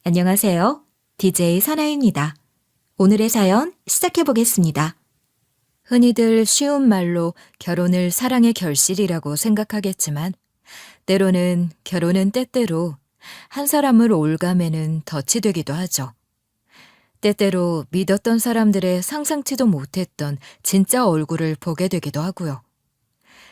안녕하세요. DJ 사나입니다. 오늘의 사연 시작해 보겠습니다. 흔히들 쉬운 말로 결혼을 사랑의 결실이라고 생각하겠지만 때로는 결혼은 때때로 한 사람을 올가매는 덫이 되기도 하죠. 때때로 믿었던 사람들의 상상치도 못했던 진짜 얼굴을 보게 되기도 하고요.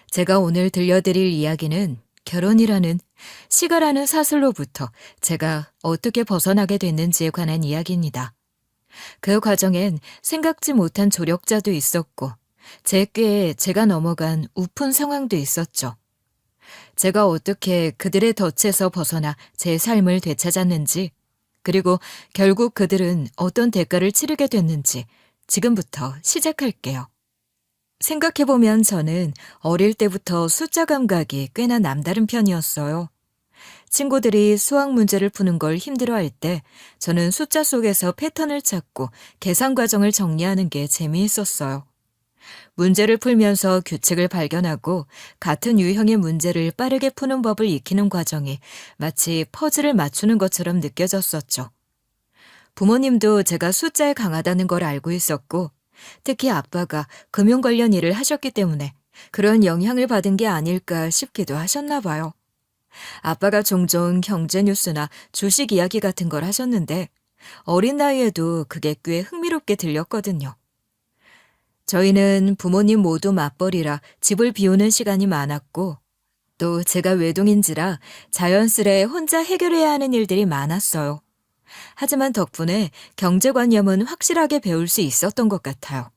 제가 오늘 들려드릴 이야기는 결혼이라는 시가라는 사슬로부터 제가 어떻게 벗어나게 됐는지에 관한 이야기입니다. 그 과정엔 생각지 못한 조력자도 있었고 제 꾀에 제가 넘어간 우픈 상황도 있었죠. 제가 어떻게 그들의 덫에서 벗어나 제 삶을 되찾았는지, 그리고 결국 그들은 어떤 대가를 치르게 됐는지 지금부터 시작할게요. 생각해보면 저는 어릴 때부터 숫자 감각이 꽤나 남다른 편이었어요. 친구들이 수학 문제를 푸는 걸 힘들어할 때 저는 숫자 속에서 패턴을 찾고 계산 과정을 정리하는 게 재미있었어요. 문제를 풀면서 규칙을 발견하고 같은 유형의 문제를 빠르게 푸는 법을 익히는 과정이 마치 퍼즐을 맞추는 것처럼 느껴졌었죠. 부모님도 제가 숫자에 강하다는 걸 알고 있었고 특히 아빠가 금융 관련 일을 하셨기 때문에 그런 영향을 받은 게 아닐까 싶기도 하셨나 봐요. 아빠가 종종 경제 뉴스나 주식 이야기 같은 걸 하셨는데 어린 나이에도 그게 꽤 흥미롭게 들렸거든요. 저희는 부모님 모두 맞벌이라 집을 비우는 시간이 많았고 또 제가 외동인지라 자연스레 혼자 해결해야 하는 일들이 많았어요. 하지만 덕분에 경제관념은 확실하게 배울 수 있었던 것 같아요.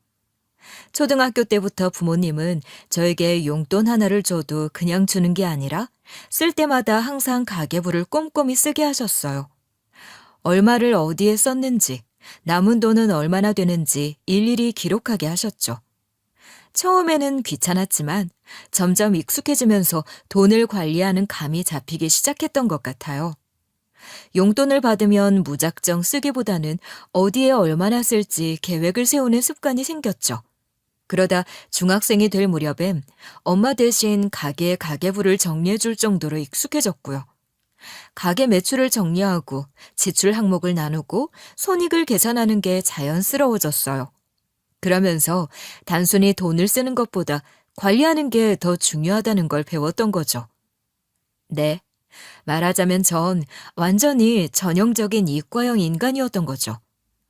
초등학교 때부터 부모님은 저에게 용돈 하나를 줘도 그냥 주는 게 아니라 쓸 때마다 항상 가계부를 꼼꼼히 쓰게 하셨어요. 얼마를 어디에 썼는지, 남은 돈은 얼마나 되는지 일일이 기록하게 하셨죠. 처음에는 귀찮았지만 점점 익숙해지면서 돈을 관리하는 감이 잡히기 시작했던 것 같아요. 용돈을 받으면 무작정 쓰기보다는 어디에 얼마나 쓸지 계획을 세우는 습관이 생겼죠. 그러다 중학생이 될 무렵엔 엄마 대신 가게의 가계부를 정리해 줄 정도로 익숙해졌고요. 가게 매출을 정리하고 지출 항목을 나누고 손익을 계산하는 게 자연스러워졌어요. 그러면서 단순히 돈을 쓰는 것보다 관리하는 게 더 중요하다는 걸 배웠던 거죠. 네, 말하자면 전 완전히 전형적인 이과형 인간이었던 거죠.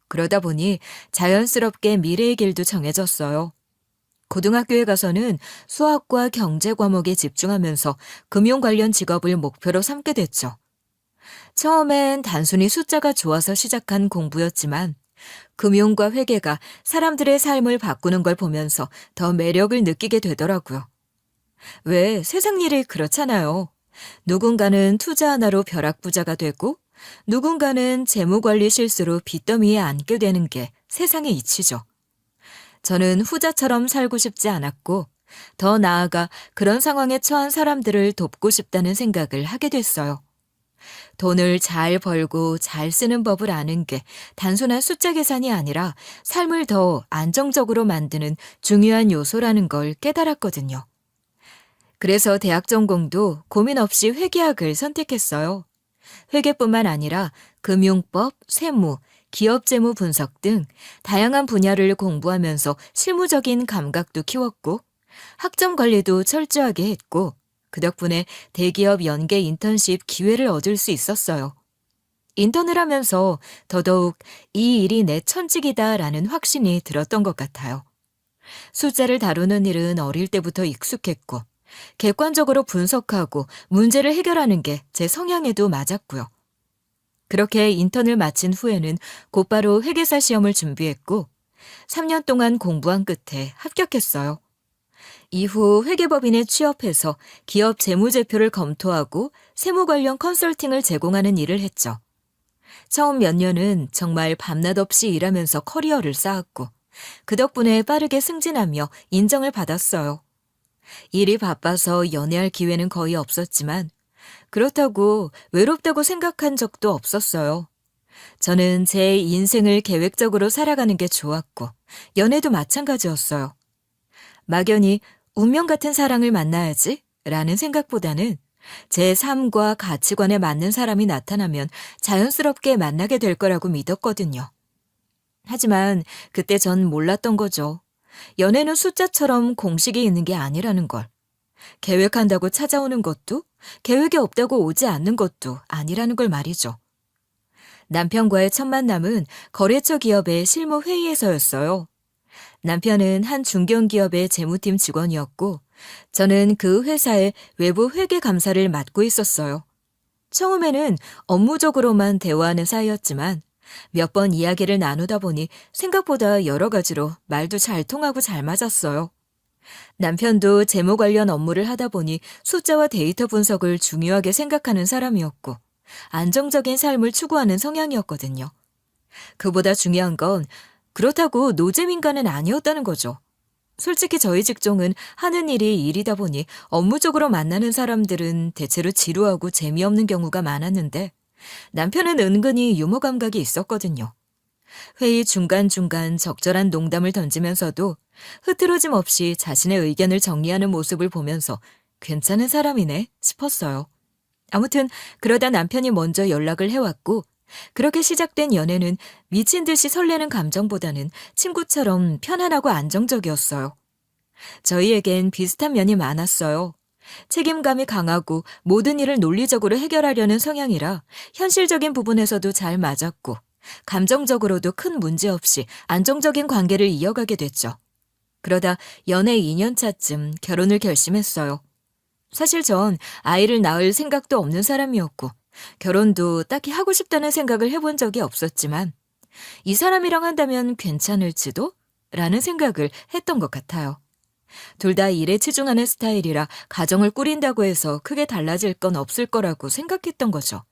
그러다 보니 자연스럽게 미래의 길도 정해졌어요. 고등학교에 가서는 수학과 경제 과목에 집중하면서 금융 관련 직업을 목표로 삼게 됐죠. 처음엔 단순히 숫자가 좋아서 시작한 공부였지만 금융과 회계가 사람들의 삶을 바꾸는 걸 보면서 더 매력을 느끼게 되더라고요. 왜 세상 일이 그렇잖아요. 누군가는 투자 하나로 벼락부자가 되고 누군가는 재무관리 실수로 빚더미에 앉게 되는 게 세상의 이치죠. 저는 후자처럼 살고 싶지 않았고 더 나아가 그런 상황에 처한 사람들을 돕고 싶다는 생각을 하게 됐어요. 돈을 잘 벌고 잘 쓰는 법을 아는 게 단순한 숫자 계산이 아니라 삶을 더 안정적으로 만드는 중요한 요소라는 걸 깨달았거든요. 그래서 대학 전공도 고민 없이 회계학을 선택했어요. 회계뿐만 아니라 금융법, 세무, 기업 재무 분석 등 다양한 분야를 공부하면서 실무적인 감각도 키웠고 학점 관리도 철저하게 했고 그 덕분에 대기업 연계 인턴십 기회를 얻을 수 있었어요. 인턴을 하면서 더더욱 이 일이 내 천직이다라는 확신이 들었던 것 같아요. 숫자를 다루는 일은 어릴 때부터 익숙했고 객관적으로 분석하고 문제를 해결하는 게 제 성향에도 맞았고요. 그렇게 인턴을 마친 후에는 곧바로 회계사 시험을 준비했고 3년 동안 공부한 끝에 합격했어요. 이후 회계법인에 취업해서 기업 재무제표를 검토하고 세무 관련 컨설팅을 제공하는 일을 했죠. 처음 몇 년은 정말 밤낮 없이 일하면서 커리어를 쌓았고 그 덕분에 빠르게 승진하며 인정을 받았어요. 일이 바빠서 연애할 기회는 거의 없었지만 그렇다고 외롭다고 생각한 적도 없었어요. 저는 제 인생을 계획적으로 살아가는 게 좋았고 연애도 마찬가지였어요. 막연히 운명 같은 사랑을 만나야지 라는 생각보다는 제 삶과 가치관에 맞는 사람이 나타나면 자연스럽게 만나게 될 거라고 믿었거든요. 하지만 그때 전 몰랐던 거죠. 연애는 숫자처럼 공식이 있는 게 아니라는 걸. 계획한다고 찾아오는 것도, 계획이 없다고 오지 않는 것도 아니라는 걸 말이죠. 남편과의 첫 만남은 거래처 기업의 실무 회의에서였어요. 남편은 한 중견기업의 재무팀 직원이었고, 저는 그 회사의 외부 회계 감사를 맡고 있었어요. 처음에는 업무적으로만 대화하는 사이였지만 몇 번 이야기를 나누다 보니 생각보다 여러 가지로 말도 잘 통하고 잘 맞았어요. 남편도 재무 관련 업무를 하다 보니 숫자와 데이터 분석을 중요하게 생각하는 사람이었고 안정적인 삶을 추구하는 성향이었거든요. 그보다 중요한 건 그렇다고 노잼인간은 아니었다는 거죠. 솔직히 저희 직종은 하는 일이 일이다 보니 업무적으로 만나는 사람들은 대체로 지루하고 재미없는 경우가 많았는데 남편은 은근히 유머 감각이 있었거든요. 회의 중간중간 적절한 농담을 던지면서도 흐트러짐 없이 자신의 의견을 정리하는 모습을 보면서 괜찮은 사람이네 싶었어요. 아무튼 그러다 남편이 먼저 연락을 해왔고 그렇게 시작된 연애는 미친 듯이 설레는 감정보다는 친구처럼 편안하고 안정적이었어요. 저희에겐 비슷한 면이 많았어요. 책임감이 강하고 모든 일을 논리적으로 해결하려는 성향이라 현실적인 부분에서도 잘 맞았고 감정적으로도 큰 문제 없이 안정적인 관계를 이어가게 됐죠. 그러다 연애 2년 차쯤 결혼을 결심했어요. 사실 전 아이를 낳을 생각도 없는 사람이었고 결혼도 딱히 하고 싶다는 생각을 해본 적이 없었지만 이 사람이랑 한다면 괜찮을지도? 라는 생각을 했던 것 같아요. 둘 다 일에 치중하는 스타일이라 가정을 꾸린다고 해서 크게 달라질 건 없을 거라고 생각했던 거죠.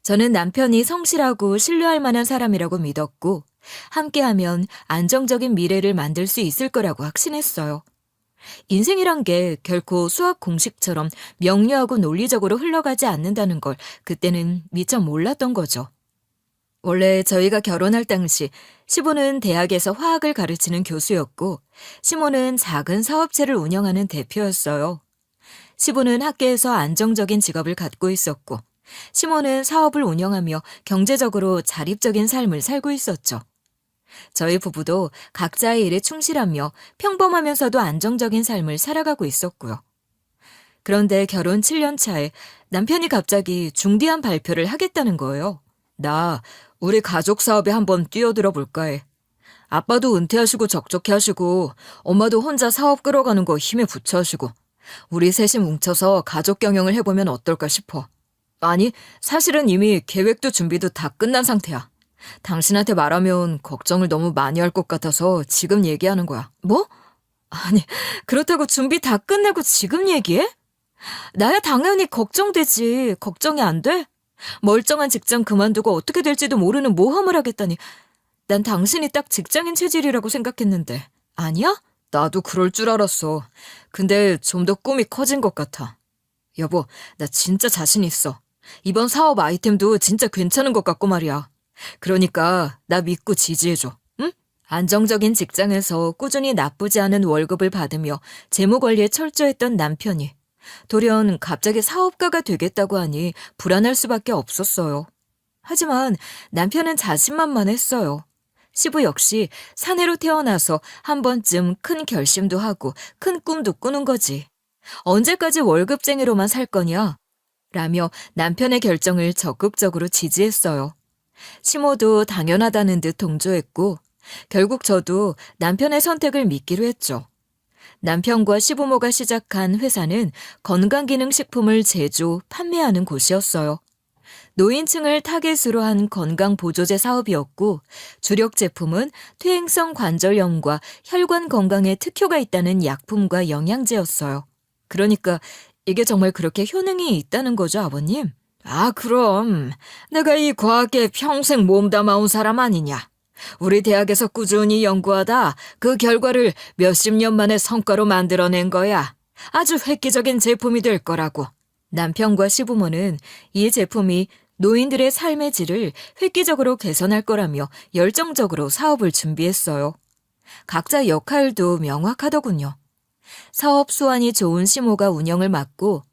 저는 남편이 성실하고 신뢰할 만한 사람이라고 믿었고 함께하면 안정적인 미래를 만들 수 있을 거라고 확신했어요. 인생이란 게 결코 수학 공식처럼 명료하고 논리적으로 흘러가지 않는다는 걸 그때는 미처 몰랐던 거죠. 원래 저희가 결혼할 당시 시부는 대학에서 화학을 가르치는 교수였고 시모는 작은 사업체를 운영하는 대표였어요. 시부는 학계에서 안정적인 직업을 갖고 있었고 시모는 사업을 운영하며 경제적으로 자립적인 삶을 살고 있었죠. 저희 부부도 각자의 일에 충실하며 평범하면서도 안정적인 삶을 살아가고 있었고요. 그런데 결혼 7년 차에 남편이 갑자기 중대한 발표를 하겠다는 거예요. 나 우리 가족 사업에 한번 뛰어들어 볼까 해. 아빠도 은퇴하시고 적적해 하시고 엄마도 혼자 사업 끌어가는 거 힘에 부쳐 하시고 우리 셋이 뭉쳐서 가족 경영을 해보면 어떨까 싶어. 아니, 사실은 이미 계획도 준비도 다 끝난 상태야. 당신한테 말하면 걱정을 너무 많이 할 것 같아서 지금 얘기하는 거야. 뭐? 아니, 그렇다고 준비 다 끝내고 지금 얘기해? 나야 당연히 걱정되지. 걱정이 안 돼? 멀쩡한 직장 그만두고 어떻게 될지도 모르는 모험을 하겠다니. 난 당신이 딱 직장인 체질이라고 생각했는데. 아니야? 나도 그럴 줄 알았어. 근데 좀 더 꿈이 커진 것 같아. 여보, 나 진짜 자신 있어. 이번 사업 아이템도 진짜 괜찮은 것 같고 말이야. 그러니까 나 믿고 지지해줘. 응? 안정적인 직장에서 꾸준히 나쁘지 않은 월급을 받으며 재무 관리에 철저했던 남편이 돌연 갑자기 사업가가 되겠다고 하니 불안할 수밖에 없었어요. 하지만 남편은 자신만만했어요. 시부 역시 사내로 태어나서 한 번쯤 큰 결심도 하고 큰 꿈도 꾸는 거지. 언제까지 월급쟁이로만 살 거냐? 라며 남편의 결정을 적극적으로 지지했어요. 시모도 당연하다는 듯 동조했고 결국 저도 남편의 선택을 믿기로 했죠. 남편과 시부모가 시작한 회사는 건강기능식품을 제조, 판매하는 곳이었어요. 노인층을 타겟으로 한 건강보조제 사업이었고 주력 제품은 퇴행성 관절염과 혈관 건강에 특효가 있다는 약품과 영양제였어요. 그러니까 이게 정말 그렇게 효능이 있다는 거죠, 아버님? 아, 그럼. 내가 이 과학에 평생 몸담아온 사람 아니냐. 우리 대학에서 꾸준히 연구하다 그 결과를 몇십 년 만에 성과로 만들어낸 거야. 아주 획기적인 제품이 될 거라고. 남편과 시부모는 이 제품이 노인들의 삶의 질을 획기적으로 개선할 거라며 열정적으로 사업을 준비했어요. 각자 역할도 명확하더군요. 사업 수완이 좋은 시모가 운영을 맡고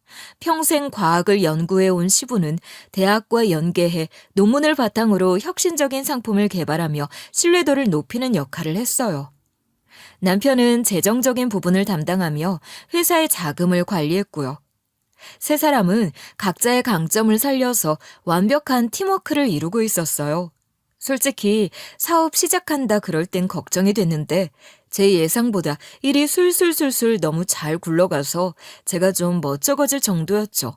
평생 과학을 연구해온 시부는 대학과 연계해 논문을 바탕으로 혁신적인 상품을 개발하며 신뢰도를 높이는 역할을 했어요. 남편은 재정적인 부분을 담당하며 회사의 자금을 관리했고요. 세 사람은 각자의 강점을 살려서 완벽한 팀워크를 이루고 있었어요. 솔직히 사업 시작한다 그럴 땐 걱정이 됐는데 제 예상보다 일이 술술술술 너무 잘 굴러가서 제가 좀 멋쩍어질 정도였죠.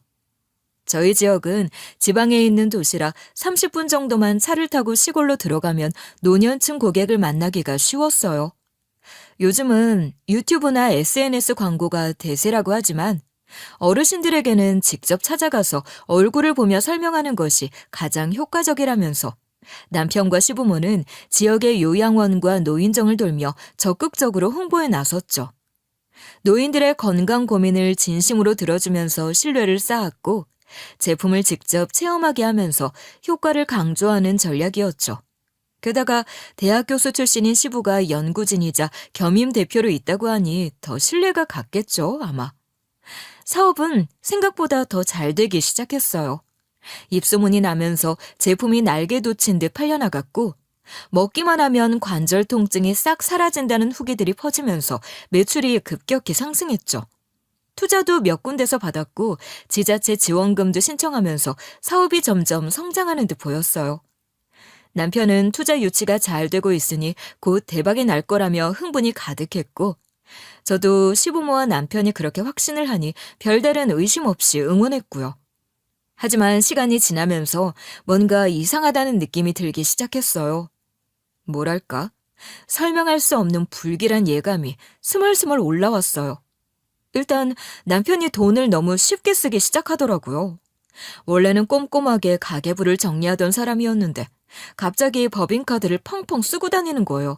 저희 지역은 지방에 있는 도시라 30분 정도만 차를 타고 시골로 들어가면 노년층 고객을 만나기가 쉬웠어요. 요즘은 유튜브나 SNS 광고가 대세라고 하지만 어르신들에게는 직접 찾아가서 얼굴을 보며 설명하는 것이 가장 효과적이라면서 남편과 시부모는 지역의 요양원과 노인정을 돌며 적극적으로 홍보에 나섰죠. 노인들의 건강 고민을 진심으로 들어주면서 신뢰를 쌓았고 제품을 직접 체험하게 하면서 효과를 강조하는 전략이었죠. 게다가 대학 교수 출신인 시부가 연구진이자 겸임 대표로 있다고 하니 더 신뢰가 갔겠죠, 아마. 사업은 생각보다 더 잘 되기 시작했어요. 입소문이 나면서 제품이 날개 돋친 듯 팔려나갔고 먹기만 하면 관절 통증이 싹 사라진다는 후기들이 퍼지면서 매출이 급격히 상승했죠. 투자도 몇 군데서 받았고 지자체 지원금도 신청하면서 사업이 점점 성장하는 듯 보였어요. 남편은 투자 유치가 잘 되고 있으니 곧 대박이 날 거라며 흥분이 가득했고 저도 시부모와 남편이 그렇게 확신을 하니 별다른 의심 없이 응원했고요. 하지만 시간이 지나면서 뭔가 이상하다는 느낌이 들기 시작했어요. 뭐랄까? 설명할 수 없는 불길한 예감이 스멀스멀 올라왔어요. 일단 남편이 돈을 너무 쉽게 쓰기 시작하더라고요. 원래는 꼼꼼하게 가계부를 정리하던 사람이었는데 갑자기 법인카드를 펑펑 쓰고 다니는 거예요.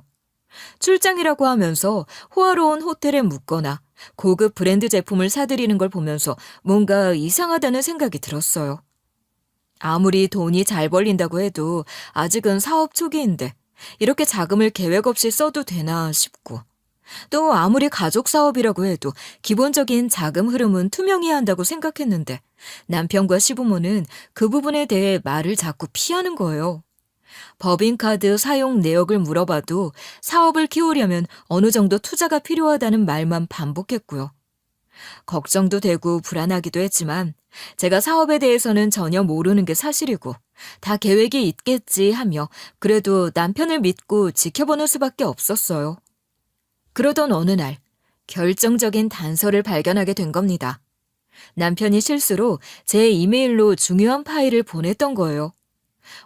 출장이라고 하면서 호화로운 호텔에 묵거나 고급 브랜드 제품을 사들이는 걸 보면서 뭔가 이상하다는 생각이 들었어요. 아무리 돈이 잘 벌린다고 해도 아직은 사업 초기인데 이렇게 자금을 계획 없이 써도 되나 싶고 또 아무리 가족 사업이라고 해도 기본적인 자금 흐름은 투명해야 한다고 생각했는데 남편과 시부모는 그 부분에 대해 말을 자꾸 피하는 거예요. 법인카드 사용 내역을 물어봐도 사업을 키우려면 어느 정도 투자가 필요하다는 말만 반복했고요. 걱정도 되고 불안하기도 했지만 제가 사업에 대해서는 전혀 모르는 게 사실이고 다 계획이 있겠지 하며 그래도 남편을 믿고 지켜보는 수밖에 없었어요. 그러던 어느 날 결정적인 단서를 발견하게 된 겁니다. 남편이 실수로 제 이메일로 중요한 파일을 보냈던 거예요.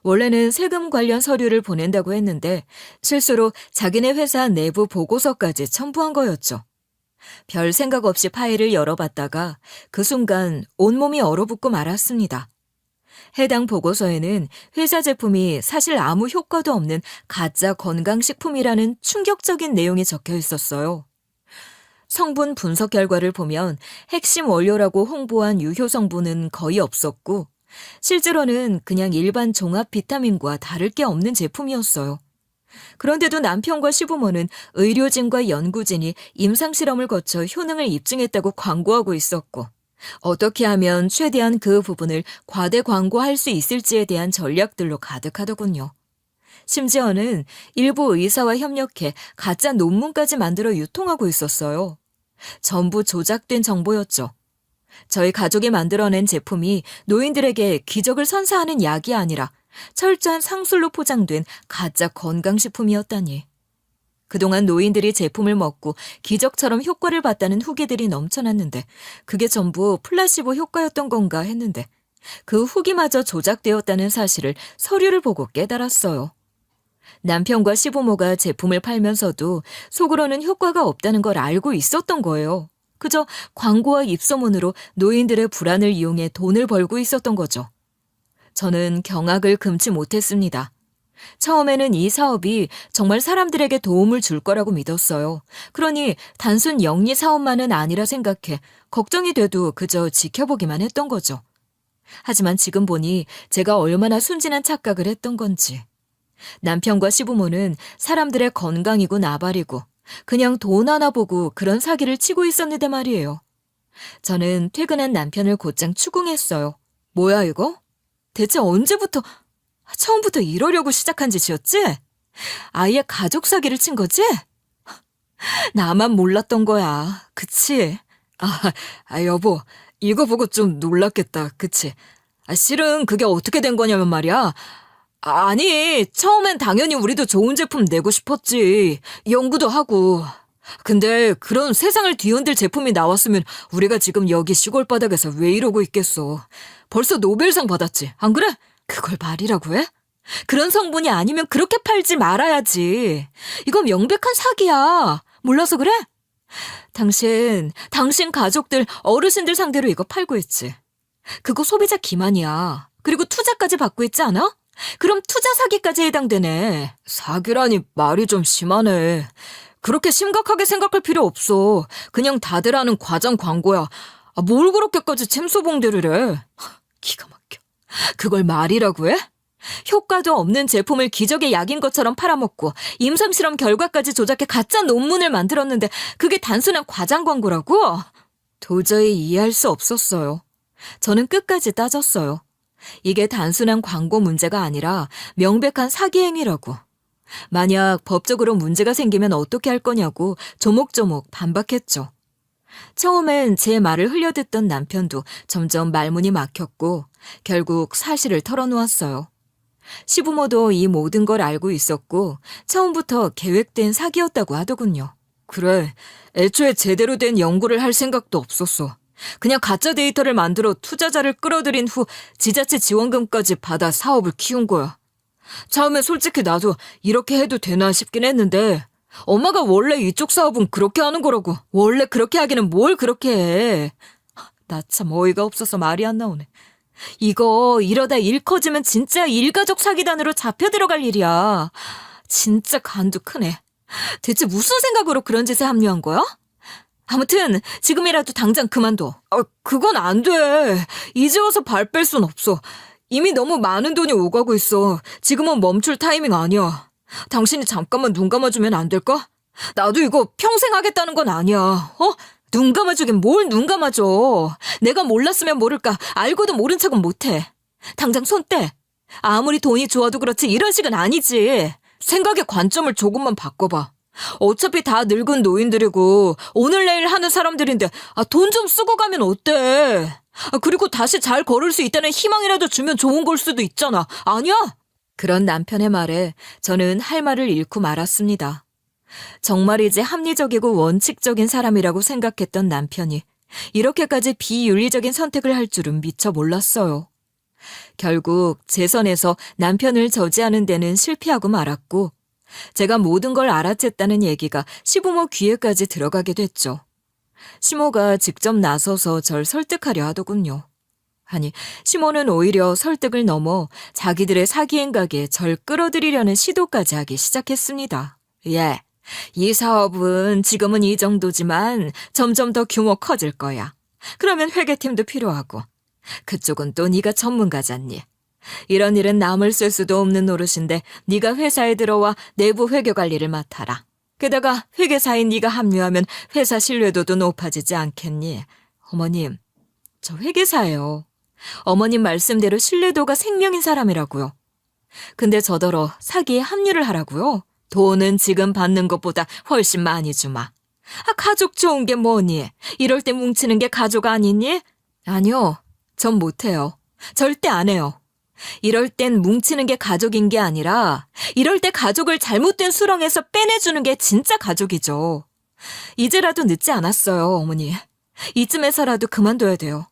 원래는 세금 관련 서류를 보낸다고 했는데 실수로 자기네 회사 내부 보고서까지 첨부한 거였죠. 별 생각 없이 파일을 열어봤다가 그 순간 온몸이 얼어붙고 말았습니다. 해당 보고서에는 회사 제품이 사실 아무 효과도 없는 가짜 건강식품이라는 충격적인 내용이 적혀 있었어요. 성분 분석 결과를 보면 핵심 원료라고 홍보한 유효 성분은 거의 없었고 실제로는 그냥 일반 종합 비타민과 다를 게 없는 제품이었어요. 그런데도 남편과 시부모는 의료진과 연구진이 임상실험을 거쳐 효능을 입증했다고 광고하고 있었고 어떻게 하면 최대한 그 부분을 과대 광고할 수 있을지에 대한 전략들로 가득하더군요. 심지어는 일부 의사와 협력해 가짜 논문까지 만들어 유통하고 있었어요. 전부 조작된 정보였죠. 저희 가족이 만들어낸 제품이 노인들에게 기적을 선사하는 약이 아니라 철저한 상술로 포장된 가짜 건강식품이었다니. 그동안 노인들이 제품을 먹고 기적처럼 효과를 봤다는 후기들이 넘쳐났는데 그게 전부 플라시보 효과였던 건가 했는데 그 후기마저 조작되었다는 사실을 서류를 보고 깨달았어요. 남편과 시부모가 제품을 팔면서도 속으로는 효과가 없다는 걸 알고 있었던 거예요. 그저 광고와 입소문으로 노인들의 불안을 이용해 돈을 벌고 있었던 거죠. 저는 경악을 금치 못했습니다. 처음에는 이 사업이 정말 사람들에게 도움을 줄 거라고 믿었어요. 그러니 단순 영리 사업만은 아니라 생각해 걱정이 돼도 그저 지켜보기만 했던 거죠. 하지만 지금 보니 제가 얼마나 순진한 착각을 했던 건지. 남편과 시부모는 사람들의 건강이고 나발이고 그냥 돈 하나 보고 그런 사기를 치고 있었는데 말이에요. 저는 퇴근한 남편을 곧장 추궁했어요. 뭐야 이거? 대체 언제부터, 처음부터 이러려고 시작한 짓이었지? 아예 가족 사기를 친 거지? 나만 몰랐던 거야. 그치? 여보, 이거 보고 좀 놀랐겠다. 그치? 실은 그게 어떻게 된 거냐면 말이야. 아니, 처음엔 당연히 우리도 좋은 제품 내고 싶었지. 연구도 하고. 근데 그런 세상을 뒤흔들 제품이 나왔으면 우리가 지금 여기 시골 바닥에서 왜 이러고 있겠어. 벌써 노벨상 받았지. 안 그래? 그걸 말이라고 해? 그런 성분이 아니면 그렇게 팔지 말아야지. 이건 명백한 사기야. 몰라서 그래? 당신 가족들, 어르신들 상대로 이거 팔고 있지. 그거 소비자 기만이야. 그리고 투자까지 받고 있지 않아? 그럼 투자 사기까지 해당되네. 사기라니 말이 좀 심하네. 그렇게 심각하게 생각할 필요 없어. 그냥 다들 아는 과장 광고야. 뭘 그렇게까지 챔소봉대를 해. 기가 막혀. 그걸 말이라고 해? 효과도 없는 제품을 기적의 약인 것처럼 팔아먹고 임상실험 결과까지 조작해 가짜 논문을 만들었는데 그게 단순한 과장 광고라고? 도저히 이해할 수 없었어요. 저는 끝까지 따졌어요. 이게 단순한 광고 문제가 아니라 명백한 사기 행위라고. 만약 법적으로 문제가 생기면 어떻게 할 거냐고 조목조목 반박했죠. 처음엔 제 말을 흘려듣던 남편도 점점 말문이 막혔고 결국 사실을 털어놓았어요. 시부모도 이 모든 걸 알고 있었고 처음부터 계획된 사기였다고 하더군요. 그래, 애초에 제대로 된 연구를 할 생각도 없었어. 그냥 가짜 데이터를 만들어 투자자를 끌어들인 후 지자체 지원금까지 받아 사업을 키운 거야. 처음엔 솔직히 나도 이렇게 해도 되나 싶긴 했는데 엄마가 원래 이쪽 사업은 그렇게 하는 거라고. 원래 그렇게 하기는 뭘 그렇게 해. 나 참 어이가 없어서 말이 안 나오네. 이거 이러다 일 커지면 진짜 일가족 사기단으로 잡혀 들어갈 일이야. 진짜 간도 크네. 대체 무슨 생각으로 그런 짓에 합류한 거야? 아무튼 지금이라도 당장 그만둬. 그건 안 돼. 이제 와서 발 뺄 순 없어. 이미 너무 많은 돈이 오가고 있어. 지금은 멈출 타이밍 아니야. 당신이 잠깐만 눈 감아주면 안 될까? 나도 이거 평생 하겠다는 건 아니야. 눈 감아주긴 뭘 눈 감아줘. 내가 몰랐으면 모를까. 알고도 모른 척은 못해. 당장 손 떼. 아무리 돈이 좋아도 그렇지 이런 식은 아니지. 생각의 관점을 조금만 바꿔봐. 어차피 다 늙은 노인들이고 오늘 내일 하는 사람들인데 돈 좀 쓰고 가면 어때? 그리고 다시 잘 걸을 수 있다는 희망이라도 주면 좋은 걸 수도 있잖아. 아니야? 그런 남편의 말에 저는 할 말을 잃고 말았습니다. 정말이지 합리적이고 원칙적인 사람이라고 생각했던 남편이 이렇게까지 비윤리적인 선택을 할 줄은 미처 몰랐어요. 결국 제 선에서 남편을 저지하는 데는 실패하고 말았고 제가 모든 걸 알아챘다는 얘기가 시부모 귀에까지 들어가게 됐죠. 시모가 직접 나서서 절 설득하려 하더군요. 아니, 시모는 오히려 설득을 넘어 자기들의 사기 행각에 절 끌어들이려는 시도까지 하기 시작했습니다. 예, 이 사업은 지금은 이 정도지만 점점 더 규모 커질 거야. 그러면 회계팀도 필요하고. 그쪽은 또 네가 전문가잖니. 이런 일은 남을 쓸 수도 없는 노릇인데 네가 회사에 들어와 내부 회계 관리를 맡아라. 게다가 회계사인 네가 합류하면 회사 신뢰도도 높아지지 않겠니? 어머님, 저 회계사예요. 어머님 말씀대로 신뢰도가 생명인 사람이라고요. 근데 저더러 사기에 합류를 하라고요? 돈은 지금 받는 것보다 훨씬 많이 주마. 가족 좋은 게 뭐니? 이럴 때 뭉치는 게 가족 아니니? 아니요, 전 못해요. 절대 안 해요. 이럴 땐 뭉치는 게 가족인 게 아니라 이럴 때 가족을 잘못된 수렁에서 빼내주는 게 진짜 가족이죠. 이제라도 늦지 않았어요, 어머니. 이쯤에서라도 그만둬야 돼요.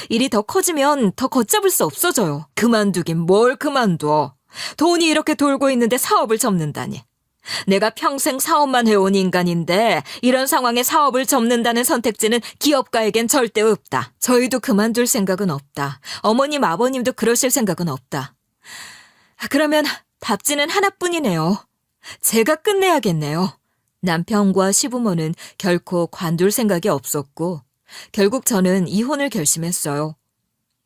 일이 더 커지면 더 걷잡을 수 없어져요. 그만두긴 뭘 그만둬. 돈이 이렇게 돌고 있는데 사업을 접는다니. 내가 평생 사업만 해온 인간인데 이런 상황에 사업을 접는다는 선택지는 기업가에겐 절대 없다. 저희도 그만둘 생각은 없다. 어머님, 아버님도 그러실 생각은 없다. 그러면 답지는 하나뿐이네요. 제가 끝내야겠네요. 남편과 시부모는 결코 관둘 생각이 없었고 결국 저는 이혼을 결심했어요.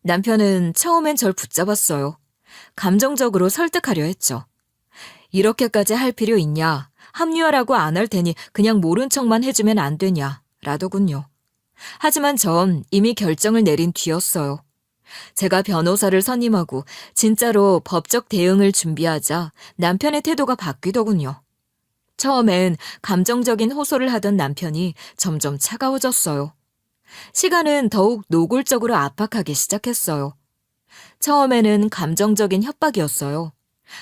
남편은 처음엔 절 붙잡았어요. 감정적으로 설득하려 했죠. 이렇게까지 할 필요 있냐? 합류하라고 안 할 테니 그냥 모른 척만 해주면 안 되냐? 라더군요. 하지만 전 이미 결정을 내린 뒤였어요. 제가 변호사를 선임하고 진짜로 법적 대응을 준비하자 남편의 태도가 바뀌더군요. 처음엔 감정적인 호소를 하던 남편이 점점 차가워졌어요. 시간은 더욱 노골적으로 압박하기 시작했어요. 처음에는 감정적인 협박이었어요.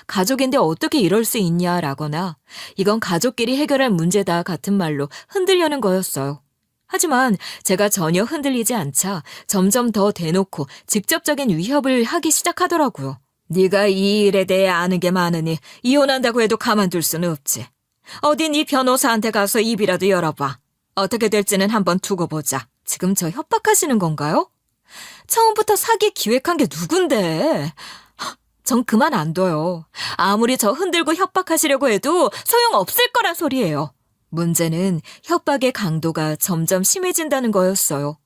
가족인데 어떻게 이럴 수 있냐라거나 이건 가족끼리 해결할 문제다 같은 말로 흔들려는 거였어요. 하지만 제가 전혀 흔들리지 않자 점점 더 대놓고 직접적인 위협을 하기 시작하더라고요. 네가 이 일에 대해 아는 게 많으니 이혼한다고 해도 가만둘 수는 없지. 어디 네 변호사한테 가서 입이라도 열어봐. 어떻게 될지는 한번 두고 보자. 지금 저 협박하시는 건가요? 처음부터 사기 기획한 게 누군데? 전 그만 안 둬요. 아무리 저 흔들고 협박하시려고 해도 소용없을 거란 소리예요. 문제는 협박의 강도가 점점 심해진다는 거였어요.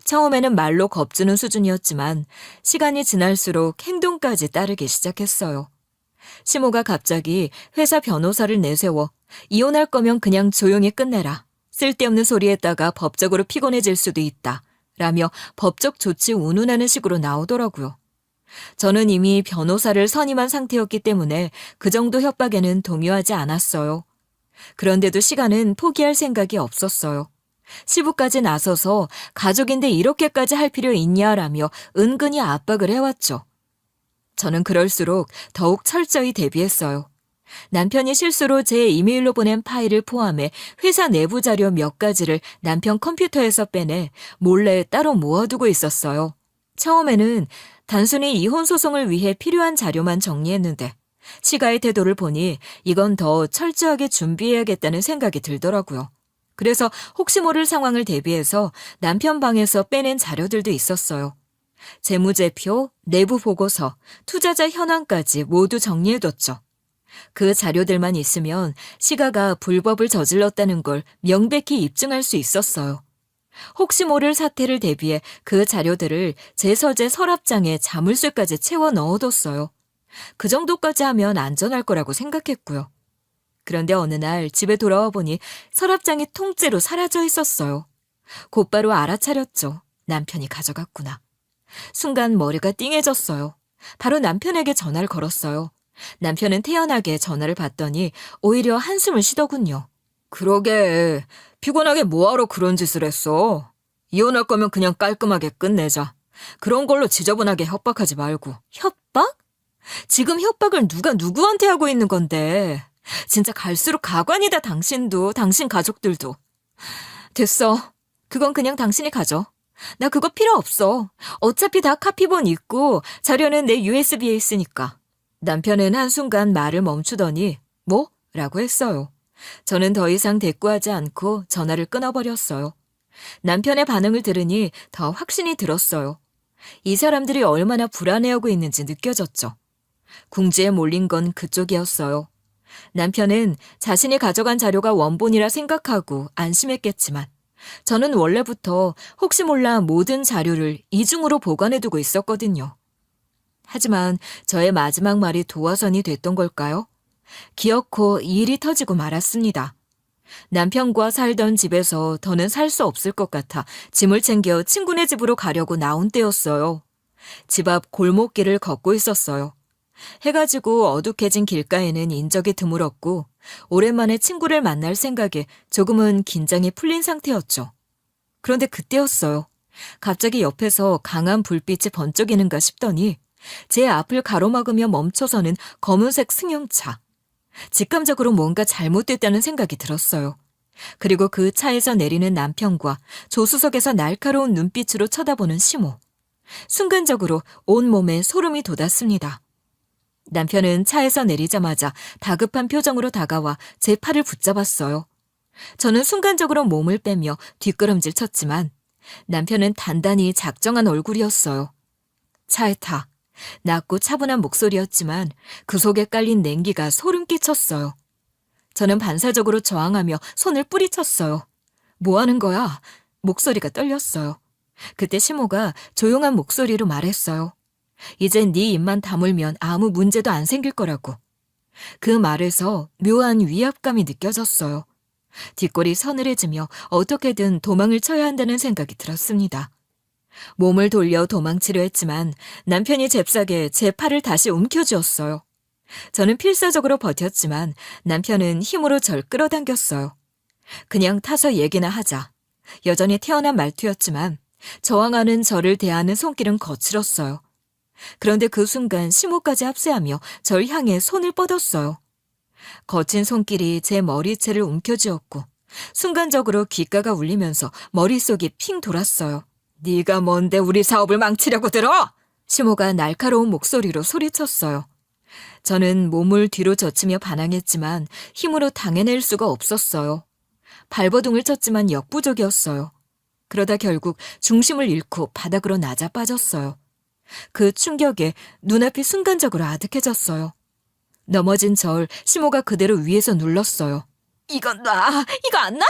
처음에는 말로 겁주는 수준이었지만 시간이 지날수록 행동까지 따르기 시작했어요. 시모가 갑자기 회사 변호사를 내세워 이혼할 거면 그냥 조용히 끝내라. 쓸데없는 소리 했다가 법적으로 피곤해질 수도 있다. 라며 법적 조치 운운하는 식으로 나오더라고요. 저는 이미 변호사를 선임한 상태였기 때문에 그 정도 협박에는 동요하지 않았어요. 그런데도 시간은 포기할 생각이 없었어요. 시부까지 나서서 가족인데 이렇게까지 할 필요 있냐라며 은근히 압박을 해왔죠. 저는 그럴수록 더욱 철저히 대비했어요. 남편이 실수로 제 이메일로 보낸 파일을 포함해 회사 내부 자료 몇 가지를 남편 컴퓨터에서 빼내 몰래 따로 모아두고 있었어요. 처음에는 단순히 이혼 소송을 위해 필요한 자료만 정리했는데 시가의 태도를 보니 이건 더 철저하게 준비해야겠다는 생각이 들더라고요. 그래서 혹시 모를 상황을 대비해서 남편 방에서 빼낸 자료들도 있었어요. 재무제표, 내부 보고서, 투자자 현황까지 모두 정리해뒀죠. 그 자료들만 있으면 시가가 불법을 저질렀다는 걸 명백히 입증할 수 있었어요. 혹시 모를 사태를 대비해 그 자료들을 제 서재 서랍장에 자물쇠까지 채워 넣어뒀어요. 그 정도까지 하면 안전할 거라고 생각했고요. 그런데 어느 날 집에 돌아와 보니 서랍장이 통째로 사라져 있었어요. 곧바로 알아차렸죠. 남편이 가져갔구나. 순간 머리가 띵해졌어요. 바로 남편에게 전화를 걸었어요. 남편은 태연하게 전화를 받더니 오히려 한숨을 쉬더군요. 그러게, 피곤하게 뭐하러 그런 짓을 했어? 이혼할 거면 그냥 깔끔하게 끝내자. 그런 걸로 지저분하게 협박하지 말고. 협박? 지금 협박을 누가 누구한테 하고 있는 건데. 진짜 갈수록 가관이다, 당신도, 당신 가족들도. 됐어. 그건 그냥 당신이 가져. 나 그거 필요 없어. 어차피 다 카피본 있고 자료는 내 USB에 있으니까. 남편은 한순간 말을 멈추더니 뭐? 라고 했어요. 저는 더 이상 대꾸하지 않고 전화를 끊어버렸어요. 남편의 반응을 들으니 더 확신이 들었어요. 이 사람들이 얼마나 불안해하고 있는지 느껴졌죠. 궁지에 몰린 건 그쪽이었어요. 남편은 자신이 가져간 자료가 원본이라 생각하고 안심했겠지만 저는 원래부터 혹시 몰라 모든 자료를 이중으로 보관해두고 있었거든요. 하지만 저의 마지막 말이 도화선이 됐던 걸까요? 기어코 일이 터지고 말았습니다. 남편과 살던 집에서 더는 살 수 없을 것 같아 짐을 챙겨 친구네 집으로 가려고 나온 때였어요. 집 앞 골목길을 걷고 있었어요. 해가 지고 어둑해진 길가에는 인적이 드물었고 오랜만에 친구를 만날 생각에 조금은 긴장이 풀린 상태였죠. 그런데 그때였어요. 갑자기 옆에서 강한 불빛이 번쩍이는가 싶더니 제 앞을 가로막으며 멈춰서는 검은색 승용차. 직감적으로 뭔가 잘못됐다는 생각이 들었어요. 그리고 그 차에서 내리는 남편과 조수석에서 날카로운 눈빛으로 쳐다보는 시모. 순간적으로 온몸에 소름이 돋았습니다. 남편은 차에서 내리자마자 다급한 표정으로 다가와 제 팔을 붙잡았어요. 저는 순간적으로 몸을 빼며 뒷걸음질 쳤지만 남편은 단단히 작정한 얼굴이었어요. 차에 타. 낮고 차분한 목소리였지만 그 속에 깔린 냉기가 소름 끼쳤어요. 저는 반사적으로 저항하며 손을 뿌리쳤어요. 뭐 하는 거야? 목소리가 떨렸어요. 그때 시모가 조용한 목소리로 말했어요. 이젠 네 입만 다물면 아무 문제도 안 생길 거라고. 그 말에서 묘한 위압감이 느껴졌어요. 뒷골이 서늘해지며 어떻게든 도망을 쳐야 한다는 생각이 들었습니다. 몸을 돌려 도망치려 했지만 남편이 잽싸게 제 팔을 다시 움켜쥐었어요. 저는 필사적으로 버텼지만 남편은 힘으로 절 끌어당겼어요. 그냥 타서 얘기나 하자. 여전히 태어난 말투였지만 저항하는 저를 대하는 손길은 거칠었어요. 그런데 그 순간 심호까지 합세하며 절 향해 손을 뻗었어요. 거친 손길이 제 머리채를 움켜쥐었고 순간적으로 귓가가 울리면서 머릿속이 핑 돌았어요. 네가 뭔데 우리 사업을 망치려고 들어? 심호가 날카로운 목소리로 소리쳤어요. 저는 몸을 뒤로 젖히며 반항했지만 힘으로 당해낼 수가 없었어요. 발버둥을 쳤지만 역부족이었어요. 그러다 결국 중심을 잃고 바닥으로 낮아 빠졌어요. 그 충격에 눈앞이 순간적으로 아득해졌어요. 넘어진 절 심호가 그대로 위에서 눌렀어요. 이건 놔! 이거 안 나?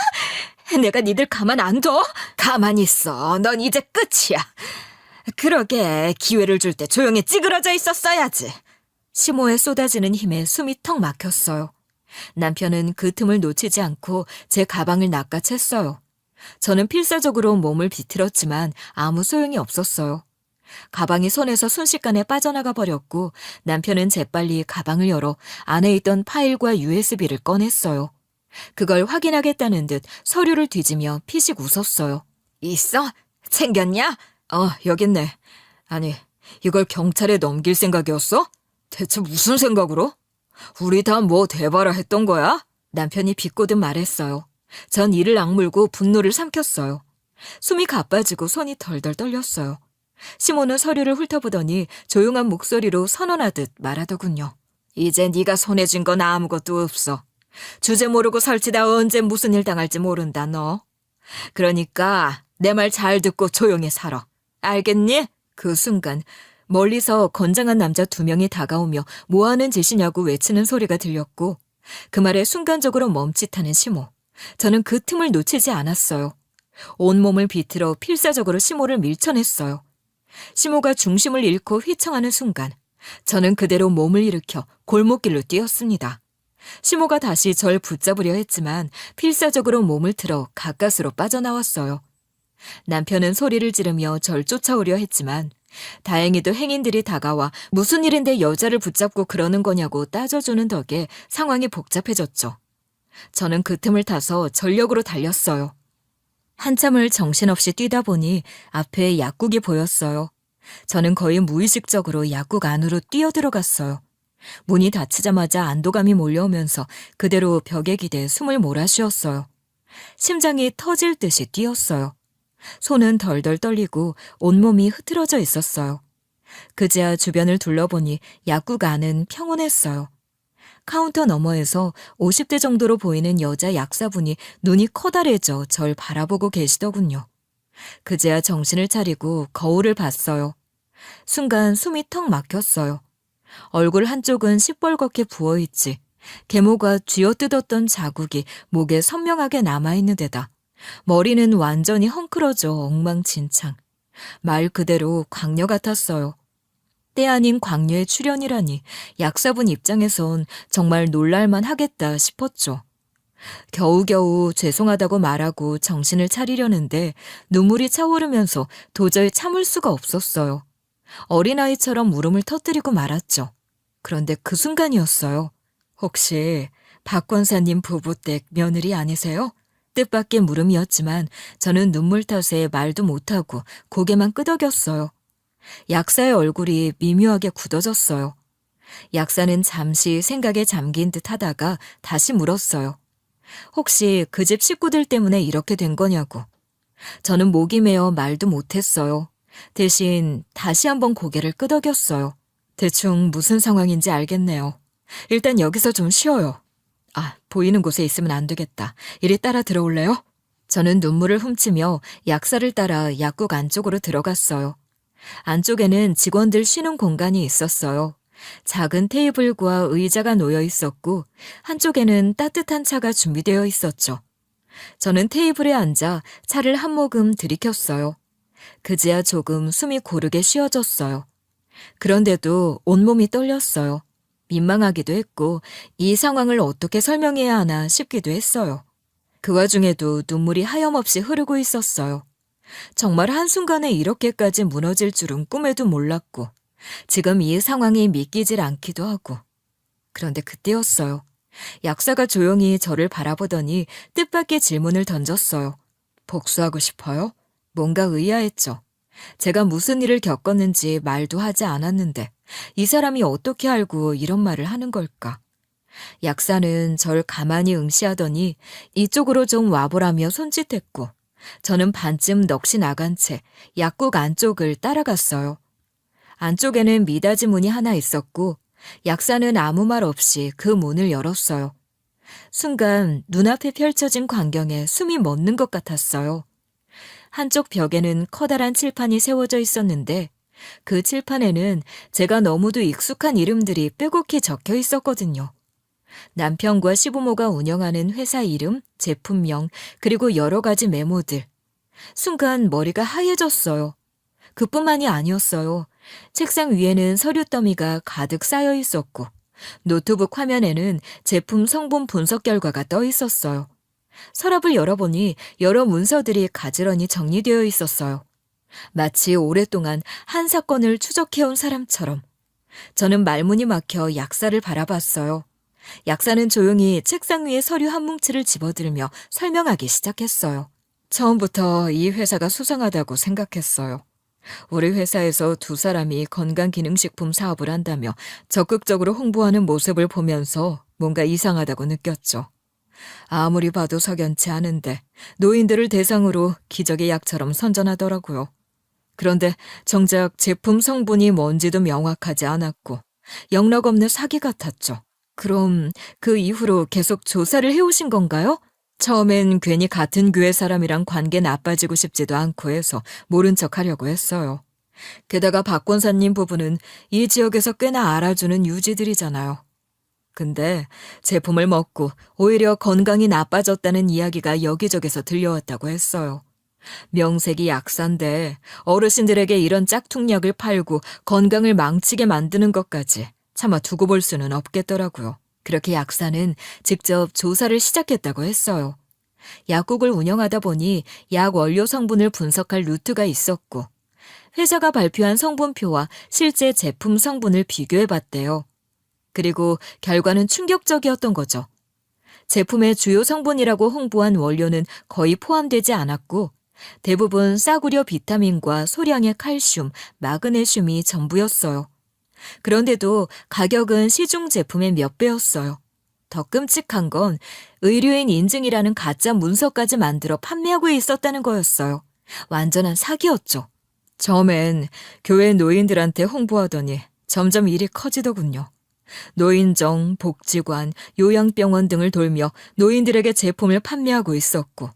내가 니들 가만 안 둬? 가만히 있어. 넌 이제 끝이야. 그러게 기회를 줄 때 조용히 찌그러져 있었어야지. 심호에 쏟아지는 힘에 숨이 턱 막혔어요. 남편은 그 틈을 놓치지 않고 제 가방을 낚아챘어요. 저는 필사적으로 몸을 비틀었지만 아무 소용이 없었어요. 가방이 손에서 순식간에 빠져나가 버렸고 남편은 재빨리 가방을 열어 안에 있던 파일과 USB를 꺼냈어요. 그걸 확인하겠다는 듯 서류를 뒤지며 피식 웃었어요. 있어? 챙겼냐? 여기 있네. 아니, 이걸 경찰에 넘길 생각이었어? 대체 무슨 생각으로? 우리 다 뭐 대봐라 했던 거야? 남편이 비꼬듯 말했어요. 전 이를 악물고 분노를 삼켰어요. 숨이 가빠지고 손이 덜덜 떨렸어요. 시모는 서류를 훑어보더니 조용한 목소리로 선언하듯 말하더군요. 이제 네가 손에 쥔 건 아무것도 없어. 주제 모르고 설치다 언제 무슨 일 당할지 모른다 너. 그러니까 내 말 잘 듣고 조용히 살아. 알겠니? 그 순간 멀리서 건장한 남자 2명이 다가오며 뭐하는 짓이냐고 외치는 소리가 들렸고 그 말에 순간적으로 멈칫하는 시모. 저는 그 틈을 놓치지 않았어요. 온몸을 비틀어 필사적으로 시모를 밀쳐냈어요. 시모가 중심을 잃고 휘청하는 순간 저는 그대로 몸을 일으켜 골목길로 뛰었습니다. 시모가 다시 절 붙잡으려 했지만 필사적으로 몸을 틀어 가까스로 빠져나왔어요. 남편은 소리를 지르며 절 쫓아오려 했지만 다행히도 행인들이 다가와 무슨 일인데 여자를 붙잡고 그러는 거냐고 따져주는 덕에 상황이 복잡해졌죠. 저는 그 틈을 타서 전력으로 달렸어요. 한참을 정신없이 뛰다 보니 앞에 약국이 보였어요. 저는 거의 무의식적으로 약국 안으로 뛰어들어갔어요. 문이 닫히자마자 안도감이 몰려오면서 그대로 벽에 기대 숨을 몰아쉬었어요. 심장이 터질 듯이 뛰었어요. 손은 덜덜 떨리고 온몸이 흐트러져 있었어요. 그제야 주변을 둘러보니 약국 안은 평온했어요. 카운터 너머에서 50대 정도로 보이는 여자 약사분이 눈이 커다래져 절 바라보고 계시더군요. 그제야 정신을 차리고 거울을 봤어요. 순간 숨이 턱 막혔어요. 얼굴 한쪽은 시뻘겋게 부어있지 계모가 쥐어뜯었던 자국이 목에 선명하게 남아있는 데다 머리는 완전히 헝클어져 엉망진창. 말 그대로 광녀 같았어요. 때 아닌 광녀의 출연이라니 약사분 입장에선 정말 놀랄만 하겠다 싶었죠. 겨우겨우 죄송하다고 말하고 정신을 차리려는데 눈물이 차오르면서 도저히 참을 수가 없었어요. 어린아이처럼 울음을 터뜨리고 말았죠. 그런데 그 순간이었어요. 혹시 박 권사님 부부댁 며느리 아니세요? 뜻밖의 물음이었지만 저는 눈물 탓에 말도 못하고 고개만 끄덕였어요. 약사의 얼굴이 미묘하게 굳어졌어요. 약사는 잠시 생각에 잠긴 듯 하다가 다시 물었어요. 혹시 그 집 식구들 때문에 이렇게 된 거냐고. 저는 목이 메어 말도 못했어요. 대신 다시 한번 고개를 끄덕였어요. 대충 무슨 상황인지 알겠네요. 일단 여기서 좀 쉬어요. 보이는 곳에 있으면 안 되겠다. 이리 따라 들어올래요? 저는 눈물을 훔치며 약사를 따라 약국 안쪽으로 들어갔어요. 안쪽에는 직원들 쉬는 공간이 있었어요. 작은 테이블과 의자가 놓여 있었고 한쪽에는 따뜻한 차가 준비되어 있었죠. 저는 테이블에 앉아 차를 한 모금 들이켰어요. 그제야 조금 숨이 고르게 쉬어졌어요. 그런데도 온몸이 떨렸어요. 민망하기도 했고 이 상황을 어떻게 설명해야 하나 싶기도 했어요. 그 와중에도 눈물이 하염없이 흐르고 있었어요. 정말 한순간에 이렇게까지 무너질 줄은 꿈에도 몰랐고, 지금 이 상황이 믿기질 않기도 하고. 그런데 그때였어요. 약사가 조용히 저를 바라보더니 뜻밖의 질문을 던졌어요. 복수하고 싶어요? 뭔가 의아했죠. 제가 무슨 일을 겪었는지 말도 하지 않았는데 이 사람이 어떻게 알고 이런 말을 하는 걸까? 약사는 절 가만히 응시하더니 이쪽으로 좀 와보라며 손짓했고 저는 반쯤 넋이 나간 채 약국 안쪽을 따라갔어요. 안쪽에는 미닫이 문이 하나 있었고 약사는 아무 말 없이 그 문을 열었어요. 순간 눈앞에 펼쳐진 광경에 숨이 멎는 것 같았어요. 한쪽 벽에는 커다란 칠판이 세워져 있었는데 그 칠판에는 제가 너무도 익숙한 이름들이 빼곡히 적혀 있었거든요. 남편과 시부모가 운영하는 회사 이름, 제품명, 그리고 여러 가지 메모들. 순간 머리가 하얘졌어요. 그뿐만이 아니었어요. 책상 위에는 서류 더미가 가득 쌓여 있었고 노트북 화면에는 제품 성분 분석 결과가 떠 있었어요. 서랍을 열어보니 여러 문서들이 가지런히 정리되어 있었어요. 마치 오랫동안 한 사건을 추적해온 사람처럼. 저는 말문이 막혀 약사를 바라봤어요. 약사는 조용히 책상 위에 서류 한 뭉치를 집어들며 설명하기 시작했어요. 처음부터 이 회사가 수상하다고 생각했어요. 우리 회사에서 두 사람이 건강기능식품 사업을 한다며 적극적으로 홍보하는 모습을 보면서 뭔가 이상하다고 느꼈죠. 아무리 봐도 석연치 않은데 노인들을 대상으로 기적의 약처럼 선전하더라고요. 그런데 정작 제품 성분이 뭔지도 명확하지 않았고 영락 없는 사기 같았죠. 그럼 그 이후로 계속 조사를 해오신 건가요? 처음엔 괜히 같은 교회 사람이랑 관계 나빠지고 싶지도 않고 해서 모른 척 하려고 했어요. 게다가 박 권사님 부부는 이 지역에서 꽤나 알아주는 유지들이잖아요. 근데 제품을 먹고 오히려 건강이 나빠졌다는 이야기가 여기저기서 들려왔다고 했어요. 명색이 약사인데 어르신들에게 이런 짝퉁약을 팔고 건강을 망치게 만드는 것까지 차마 두고 볼 수는 없겠더라고요. 그렇게 약사는 직접 조사를 시작했다고 했어요. 약국을 운영하다 보니 약 원료 성분을 분석할 루트가 있었고 회사가 발표한 성분표와 실제 제품 성분을 비교해봤대요. 그리고 결과는 충격적이었던 거죠. 제품의 주요 성분이라고 홍보한 원료는 거의 포함되지 않았고 대부분 싸구려 비타민과 소량의 칼슘, 마그네슘이 전부였어요. 그런데도 가격은 시중 제품의 몇 배였어요. 더 끔찍한 건 의료인 인증이라는 가짜 문서까지 만들어 판매하고 있었다는 거였어요. 완전한 사기였죠. 처음엔 교회 노인들한테 홍보하더니 점점 일이 커지더군요. 노인정, 복지관, 요양병원 등을 돌며 노인들에게 제품을 판매하고 있었고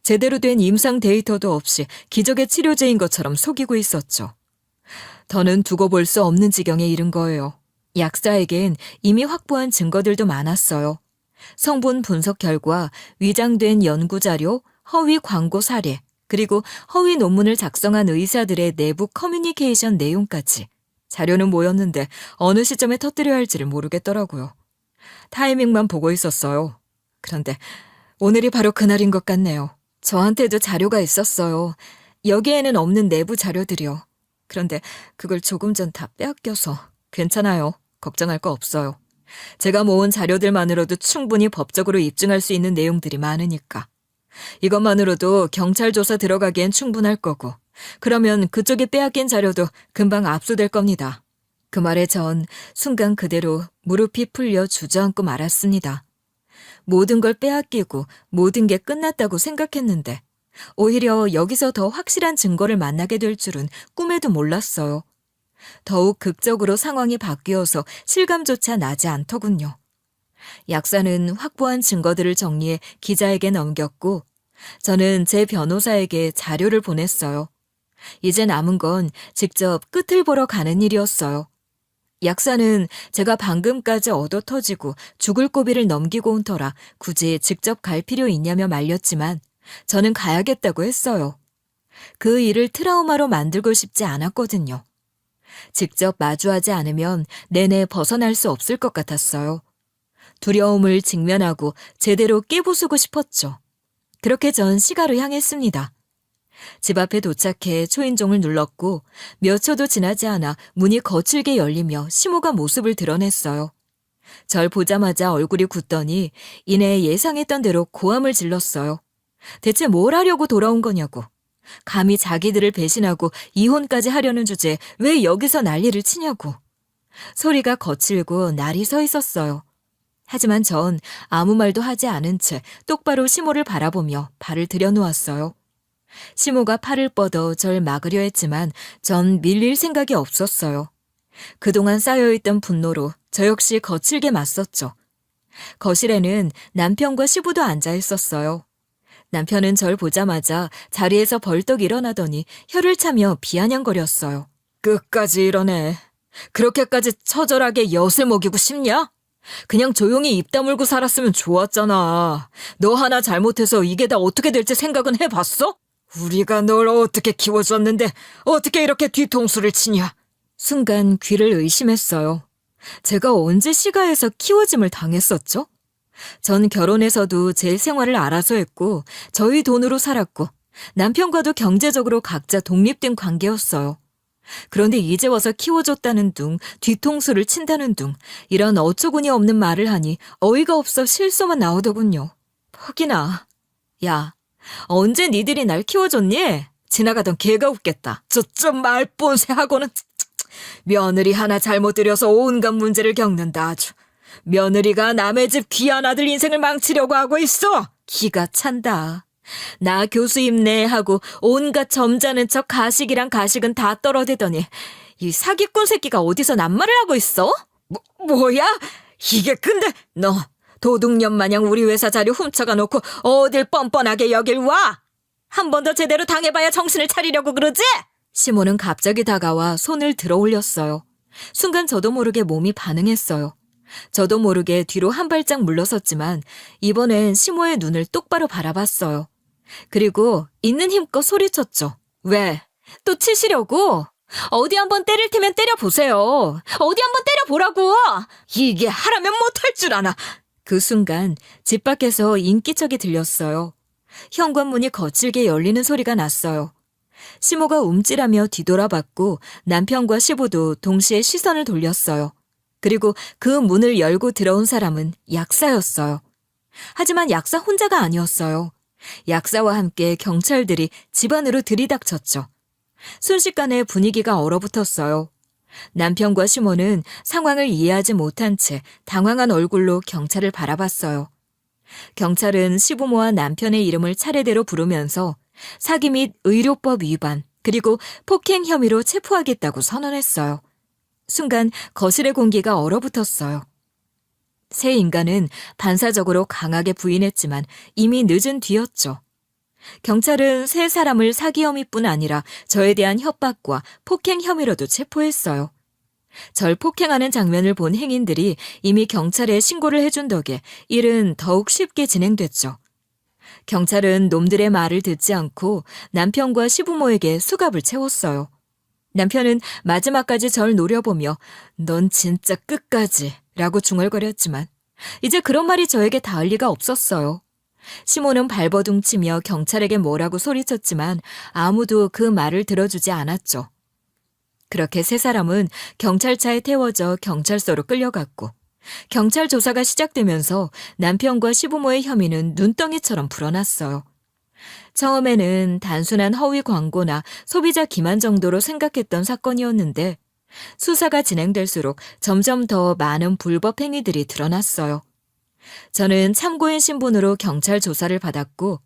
제대로 된 임상 데이터도 없이 기적의 치료제인 것처럼 속이고 있었죠. 더는 두고 볼 수 없는 지경에 이른 거예요. 약사에겐 이미 확보한 증거들도 많았어요. 성분 분석 결과, 위장된 연구자료, 허위 광고 사례, 그리고 허위 논문을 작성한 의사들의 내부 커뮤니케이션 내용까지. 자료는 모였는데 어느 시점에 터뜨려야 할지를 모르겠더라고요. 타이밍만 보고 있었어요. 그런데 오늘이 바로 그날인 것 같네요. 저한테도 자료가 있었어요. 여기에는 없는 내부 자료들이요. 그런데 그걸 조금 전 다 빼앗겨서 괜찮아요. 걱정할 거 없어요. 제가 모은 자료들만으로도 충분히 법적으로 입증할 수 있는 내용들이 많으니까. 이것만으로도 경찰 조사 들어가기엔 충분할 거고 그러면 그쪽이 빼앗긴 자료도 금방 압수될 겁니다. 그 말에 전 순간 그대로 무릎이 풀려 주저앉고 말았습니다. 모든 걸 빼앗기고 모든 게 끝났다고 생각했는데 오히려 여기서 더 확실한 증거를 만나게 될 줄은 꿈에도 몰랐어요. 더욱 극적으로 상황이 바뀌어서 실감조차 나지 않더군요. 약사는 확보한 증거들을 정리해 기자에게 넘겼고 저는 제 변호사에게 자료를 보냈어요. 이제 남은 건 직접 끝을 보러 가는 일이었어요. 약사는 제가 방금까지 얻어터지고 죽을 고비를 넘기고 온 터라 굳이 직접 갈 필요 있냐며 말렸지만 저는 가야겠다고 했어요. 그 일을 트라우마로 만들고 싶지 않았거든요. 직접 마주하지 않으면 내내 벗어날 수 없을 것 같았어요. 두려움을 직면하고 제대로 깨부수고 싶었죠. 그렇게 전 시가로 향했습니다. 집 앞에 도착해 초인종을 눌렀고 몇 초도 지나지 않아 문이 거칠게 열리며 시모가 모습을 드러냈어요. 절 보자마자 얼굴이 굳더니 이내 예상했던 대로 고함을 질렀어요. 대체 뭘 하려고 돌아온 거냐고. 감히 자기들을 배신하고 이혼까지 하려는 주제에 왜 여기서 난리를 치냐고. 소리가 거칠고 날이 서 있었어요. 하지만 전 아무 말도 하지 않은 채 똑바로 시모를 바라보며 발을 들여놓았어요. 시모가 팔을 뻗어 절 막으려 했지만 전 밀릴 생각이 없었어요. 그동안 쌓여있던 분노로 저 역시 거칠게 맞섰죠. 거실에는 남편과 시부도 앉아 있었어요. 남편은 절 보자마자 자리에서 벌떡 일어나더니 혀를 차며 비아냥거렸어요. 끝까지 이러네. 그렇게까지 처절하게 엿을 먹이고 싶냐? 그냥 조용히 입 다물고 살았으면 좋았잖아. 너 하나 잘못해서 이게 다 어떻게 될지 생각은 해봤어? 우리가 널 어떻게 키워줬는데 어떻게 이렇게 뒤통수를 치냐? 순간 귀를 의심했어요. 제가 언제 시가에서 키워짐을 당했었죠? 전 결혼해서도 제 생활을 알아서 했고 저희 돈으로 살았고 남편과도 경제적으로 각자 독립된 관계였어요. 그런데 이제 와서 키워줬다는 둥, 뒤통수를 친다는 둥, 이런 어처구니 없는 말을 하니 어이가 없어 실소만 나오더군요. 퍽이나. 야, 언제 니들이 날 키워줬니? 지나가던 개가 웃겠다. 저좀 말본새하고는 며느리 하나 잘못 들여서 온갖 문제를 겪는다 아주. 며느리가 남의 집 귀한 아들 인생을 망치려고 하고 있어. 기가 찬다. 나 교수 임내 하고 온갖 점잖은 척 가식이랑 가식은 다 떨어대더니 이 사기꾼 새끼가 어디서 낱말을 하고 있어? 뭐야? 이게 근데 너 도둑년 마냥 우리 회사 자료 훔쳐가 놓고 어딜 뻔뻔하게 여길 와? 한 번 더 제대로 당해봐야 정신을 차리려고 그러지? 시모는 갑자기 다가와 손을 들어 올렸어요. 순간 저도 모르게 몸이 반응했어요. 저도 모르게 뒤로 한 발짝 물러섰지만 이번엔 시모의 눈을 똑바로 바라봤어요. 그리고 있는 힘껏 소리쳤죠. 왜? 또 치시려고? 어디 한번 때릴 테면 때려보세요. 어디 한번 때려보라고. 이게 하라면 못할 줄 아나. 그 순간 집 밖에서 인기척이 들렸어요. 현관문이 거칠게 열리는 소리가 났어요. 시모가 움찔하며 뒤돌아봤고 남편과 시부도 동시에 시선을 돌렸어요. 그리고 그 문을 열고 들어온 사람은 약사였어요. 하지만 약사 혼자가 아니었어요. 약사와 함께 경찰들이 집 안으로 들이닥쳤죠. 순식간에 분위기가 얼어붙었어요. 남편과 시모는 상황을 이해하지 못한 채 당황한 얼굴로 경찰을 바라봤어요. 경찰은 시부모와 남편의 이름을 차례대로 부르면서 사기 및 의료법 위반 그리고 폭행 혐의로 체포하겠다고 선언했어요. 순간 거실의 공기가 얼어붙었어요. 세 인간은 반사적으로 강하게 부인했지만 이미 늦은 뒤였죠. 경찰은 세 사람을 사기 혐의뿐 아니라 저에 대한 협박과 폭행 혐의로도 체포했어요. 절 폭행하는 장면을 본 행인들이 이미 경찰에 신고를 해준 덕에 일은 더욱 쉽게 진행됐죠. 경찰은 놈들의 말을 듣지 않고 남편과 시부모에게 수갑을 채웠어요. 남편은 마지막까지 절 노려보며 넌 진짜 끝까지 라고 중얼거렸지만 이제 그런 말이 저에게 닿을 리가 없었어요. 시모는 발버둥 치며 경찰에게 뭐라고 소리쳤지만 아무도 그 말을 들어주지 않았죠. 그렇게 세 사람은 경찰차에 태워져 경찰서로 끌려갔고 경찰 조사가 시작되면서 남편과 시부모의 혐의는 눈덩이처럼 불어났어요. 처음에는 단순한 허위 광고나 소비자 기만 정도로 생각했던 사건이었는데 수사가 진행될수록 점점 더 많은 불법 행위들이 드러났어요. 저는 참고인 신분으로 경찰 조사를 받았고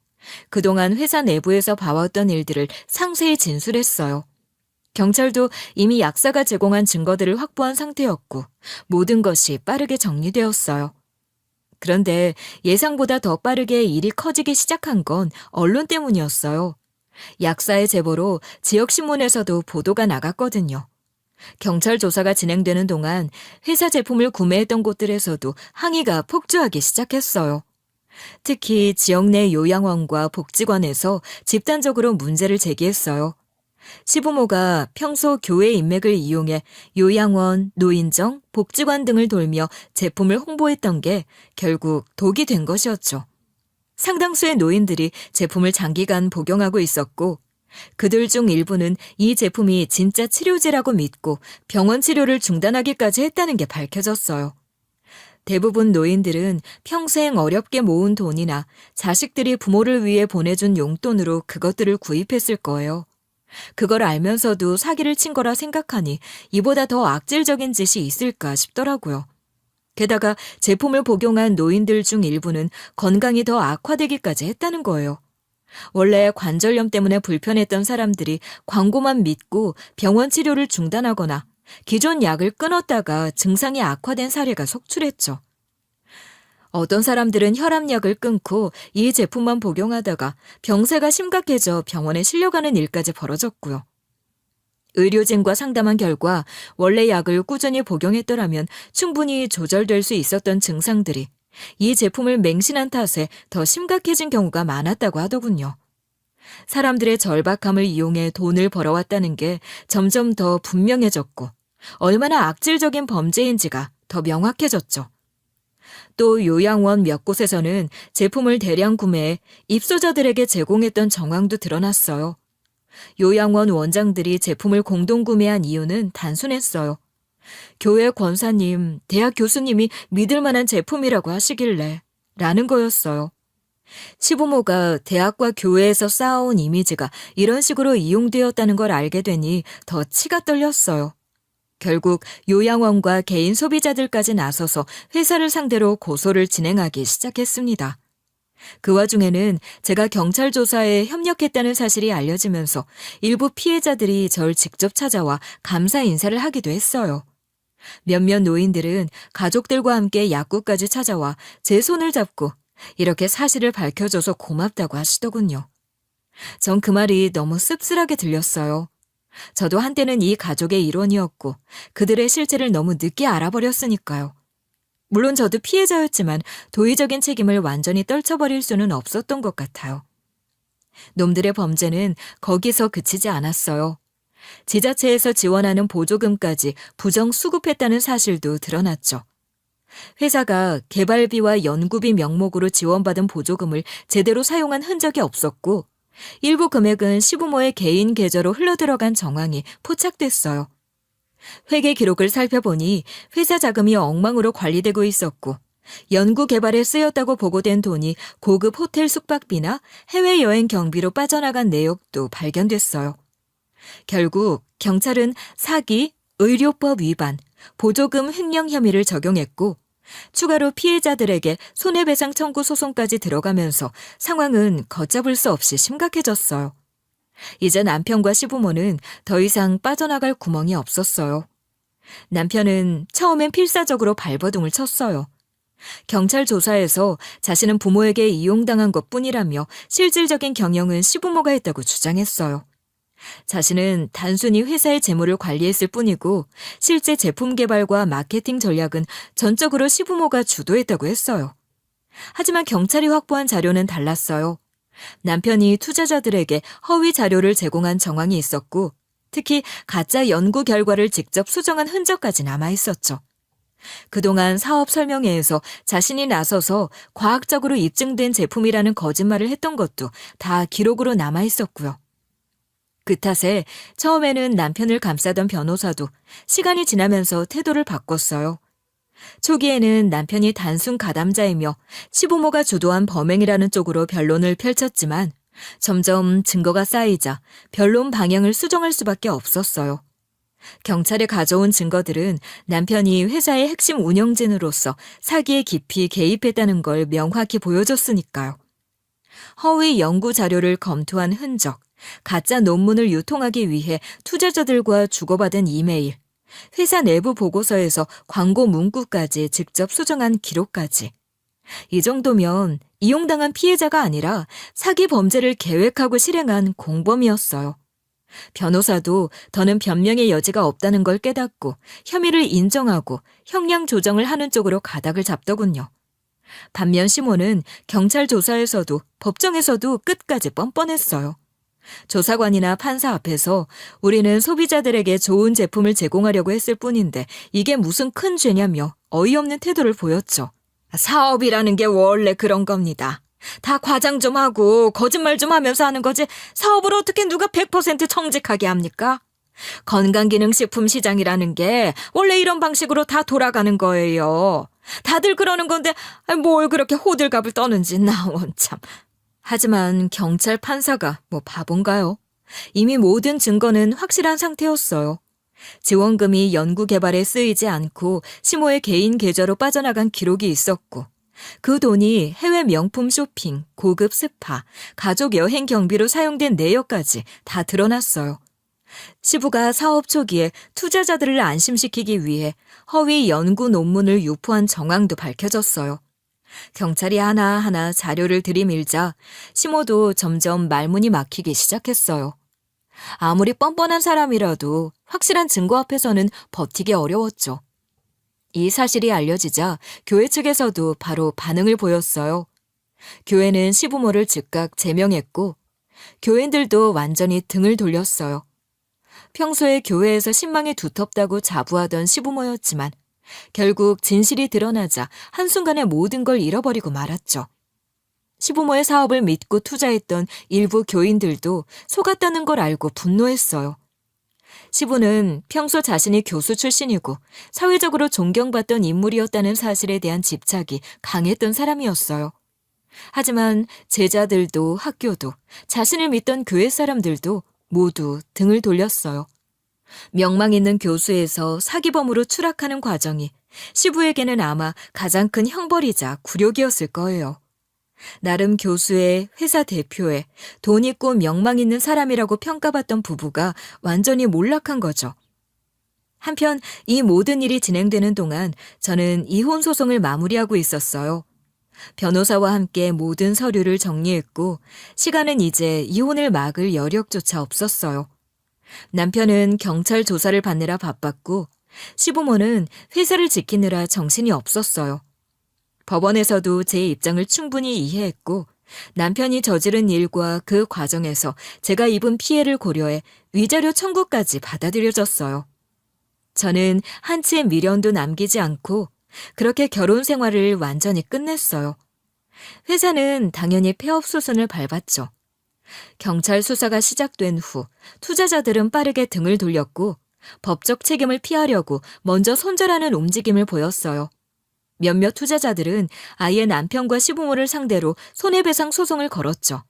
그동안 회사 내부에서 봐왔던 일들을 상세히 진술했어요. 경찰도 이미 약사가 제공한 증거들을 확보한 상태였고 모든 것이 빠르게 정리되었어요. 그런데 예상보다 더 빠르게 일이 커지기 시작한 건 언론 때문이었어요. 약사의 제보로 지역신문에서도 보도가 나갔거든요. 경찰 조사가 진행되는 동안 회사 제품을 구매했던 곳들에서도 항의가 폭주하기 시작했어요. 특히 지역 내 요양원과 복지관에서 집단적으로 문제를 제기했어요. 시부모가 평소 교회 인맥을 이용해 요양원, 노인정, 복지관 등을 돌며 제품을 홍보했던 게 결국 독이 된 것이었죠. 상당수의 노인들이 제품을 장기간 복용하고 있었고 그들 중 일부는 이 제품이 진짜 치료제라고 믿고 병원 치료를 중단하기까지 했다는 게 밝혀졌어요. 대부분 노인들은 평생 어렵게 모은 돈이나 자식들이 부모를 위해 보내준 용돈으로 그것들을 구입했을 거예요. 그걸 알면서도 사기를 친 거라 생각하니 이보다 더 악질적인 짓이 있을까 싶더라고요. 게다가 제품을 복용한 노인들 중 일부는 건강이 더 악화되기까지 했다는 거예요. 원래 관절염 때문에 불편했던 사람들이 광고만 믿고 병원 치료를 중단하거나 기존 약을 끊었다가 증상이 악화된 사례가 속출했죠. 어떤 사람들은 혈압약을 끊고 이 제품만 복용하다가 병세가 심각해져 병원에 실려가는 일까지 벌어졌고요. 의료진과 상담한 결과 원래 약을 꾸준히 복용했더라면 충분히 조절될 수 있었던 증상들이 이 제품을 맹신한 탓에 더 심각해진 경우가 많았다고 하더군요. 사람들의 절박함을 이용해 돈을 벌어왔다는 게 점점 더 분명해졌고 얼마나 악질적인 범죄인지가 더 명확해졌죠. 또 요양원 몇 곳에서는 제품을 대량 구매해 입소자들에게 제공했던 정황도 드러났어요. 요양원 원장들이 제품을 공동 구매한 이유는 단순했어요. 교회 권사님, 대학 교수님이 믿을 만한 제품이라고 하시길래 라는 거였어요. 시부모가 대학과 교회에서 쌓아온 이미지가 이런 식으로 이용되었다는 걸 알게 되니 더 치가 떨렸어요. 결국 요양원과 개인 소비자들까지 나서서 회사를 상대로 고소를 진행하기 시작했습니다. 그 와중에는 제가 경찰 조사에 협력했다는 사실이 알려지면서 일부 피해자들이 절 직접 찾아와 감사 인사를 하기도 했어요. 몇몇 노인들은 가족들과 함께 약국까지 찾아와 제 손을 잡고 이렇게 사실을 밝혀줘서 고맙다고 하시더군요. 전 그 말이 너무 씁쓸하게 들렸어요. 저도 한때는 이 가족의 일원이었고 그들의 실체를 너무 늦게 알아버렸으니까요. 물론 저도 피해자였지만 도의적인 책임을 완전히 떨쳐버릴 수는 없었던 것 같아요. 놈들의 범죄는 거기서 그치지 않았어요. 지자체에서 지원하는 보조금까지 부정 수급했다는 사실도 드러났죠. 회사가 개발비와 연구비 명목으로 지원받은 보조금을 제대로 사용한 흔적이 없었고 일부 금액은 시부모의 개인 계좌로 흘러들어간 정황이 포착됐어요. 회계 기록을 살펴보니 회사 자금이 엉망으로 관리되고 있었고 연구 개발에 쓰였다고 보고된 돈이 고급 호텔 숙박비나 해외여행 경비로 빠져나간 내역도 발견됐어요. 결국 경찰은 사기, 의료법 위반, 보조금 횡령 혐의를 적용했고 추가로 피해자들에게 손해배상 청구 소송까지 들어가면서 상황은 걷잡을 수 없이 심각해졌어요. 이제 남편과 시부모는 더 이상 빠져나갈 구멍이 없었어요. 남편은 처음엔 필사적으로 발버둥을 쳤어요. 경찰 조사에서 자신은 부모에게 이용당한 것뿐이라며 실질적인 경영은 시부모가 했다고 주장했어요. 자신은 단순히 회사의 재물을 관리했을 뿐이고 실제 제품 개발과 마케팅 전략은 전적으로 시부모가 주도했다고 했어요. 하지만 경찰이 확보한 자료는 달랐어요. 남편이 투자자들에게 허위 자료를 제공한 정황이 있었고 특히 가짜 연구 결과를 직접 수정한 흔적까지 남아있었죠. 그동안 사업 설명회에서 자신이 나서서 과학적으로 입증된 제품이라는 거짓말을 했던 것도 다 기록으로 남아있었고요. 그 탓에 처음에는 남편을 감싸던 변호사도 시간이 지나면서 태도를 바꿨어요. 초기에는 남편이 단순 가담자이며 시부모가 주도한 범행이라는 쪽으로 변론을 펼쳤지만 점점 증거가 쌓이자 변론 방향을 수정할 수밖에 없었어요. 경찰에 가져온 증거들은 남편이 회사의 핵심 운영진으로서 사기에 깊이 개입했다는 걸 명확히 보여줬으니까요. 허위 연구 자료를 검토한 흔적, 가짜 논문을 유통하기 위해 투자자들과 주고받은 이메일, 회사 내부 보고서에서 광고 문구까지 직접 수정한 기록까지. 이 정도면 이용당한 피해자가 아니라 사기 범죄를 계획하고 실행한 공범이었어요. 변호사도 더는 변명의 여지가 없다는 걸 깨닫고 혐의를 인정하고 형량 조정을 하는 쪽으로 가닥을 잡더군요. 반면 시모는 경찰 조사에서도 법정에서도 끝까지 뻔뻔했어요. 조사관이나 판사 앞에서 우리는 소비자들에게 좋은 제품을 제공하려고 했을 뿐인데 이게 무슨 큰 죄냐며 어이없는 태도를 보였죠. 사업이라는 게 원래 그런 겁니다. 다 과장 좀 하고 거짓말 좀 하면서 하는 거지 사업을 어떻게 누가 100% 정직하게 합니까? 건강기능식품 시장이라는 게 원래 이런 방식으로 다 돌아가는 거예요. 다들 그러는 건데 뭘 그렇게 호들갑을 떠는지 나 원참. 하지만 경찰 판사가 뭐 바본가요? 이미 모든 증거는 확실한 상태였어요. 지원금이 연구개발에 쓰이지 않고 시모의 개인 계좌로 빠져나간 기록이 있었고 그 돈이 해외 명품 쇼핑, 고급 스파, 가족 여행 경비로 사용된 내역까지 다 드러났어요. 시부가 사업 초기에 투자자들을 안심시키기 위해 허위 연구 논문을 유포한 정황도 밝혀졌어요. 경찰이 하나하나 자료를 들이밀자 시모도 점점 말문이 막히기 시작했어요. 아무리 뻔뻔한 사람이라도 확실한 증거 앞에서는 버티기 어려웠죠. 이 사실이 알려지자 교회 측에서도 바로 반응을 보였어요. 교회는 시부모를 즉각 제명했고 교인들도 완전히 등을 돌렸어요. 평소에 교회에서 신망이 두텁다고 자부하던 시부모였지만 결국 진실이 드러나자 한순간에 모든 걸 잃어버리고 말았죠. 시부모의 사업을 믿고 투자했던 일부 교인들도 속았다는 걸 알고 분노했어요. 시부는 평소 자신이 교수 출신이고 사회적으로 존경받던 인물이었다는 사실에 대한 집착이 강했던 사람이었어요. 하지만 제자들도 학교도 자신을 믿던 교회 사람들도 모두 등을 돌렸어요. 명망 있는 교수에서 사기범으로 추락하는 과정이 시부에게는 아마 가장 큰 형벌이자 굴욕이었을 거예요. 나름 교수의 회사 대표에 돈 있고 명망 있는 사람이라고 평가받던 부부가 완전히 몰락한 거죠. 한편 이 모든 일이 진행되는 동안 저는 이혼 소송을 마무리하고 있었어요. 변호사와 함께 모든 서류를 정리했고 시간은 이제 이혼을 막을 여력조차 없었어요. 남편은 경찰 조사를 받느라 바빴고 시부모는 회사를 지키느라 정신이 없었어요. 법원에서도 제 입장을 충분히 이해했고 남편이 저지른 일과 그 과정에서 제가 입은 피해를 고려해 위자료 청구까지 받아들여졌어요. 저는 한 치의 미련도 남기지 않고 그렇게 결혼 생활을 완전히 끝냈어요. 회사는 당연히 폐업 수순을 밟았죠. 경찰 수사가 시작된 후 투자자들은 빠르게 등을 돌렸고 법적 책임을 피하려고 먼저 손절하는 움직임을 보였어요. 몇몇 투자자들은 아예 남편과 시부모를 상대로 손해배상 소송을 걸었죠.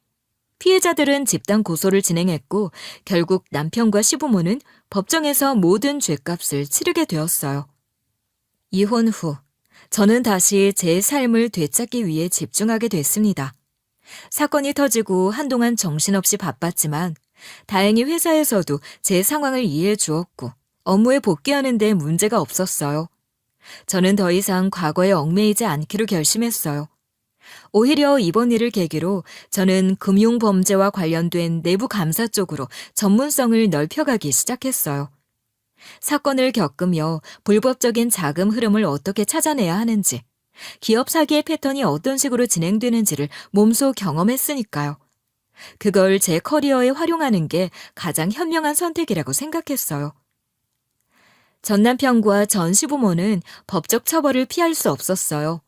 피해자들은 집단 고소를 진행했고 결국 남편과 시부모는 법정에서 모든 죗값을 치르게 되었어요. 이혼 후 저는 다시 제 삶을 되찾기 위해 집중하게 됐습니다. 사건이 터지고 한동안 정신없이 바빴지만 다행히 회사에서도 제 상황을 이해해 주었고 업무에 복귀하는 데 문제가 없었어요. 저는 더 이상 과거에 얽매이지 않기로 결심했어요. 오히려 이번 일을 계기로 저는 금융범죄와 관련된 내부 감사 쪽으로 전문성을 넓혀가기 시작했어요. 사건을 겪으며 불법적인 자금 흐름을 어떻게 찾아내야 하는지, 기업 사기의 패턴이 어떤 식으로 진행되는지를 몸소 경험했으니까요. 그걸 제 커리어에 활용하는 게 가장 현명한 선택이라고 생각했어요. 전 남편과 전 시부모는 법적 처벌을 피할 수 없었어요.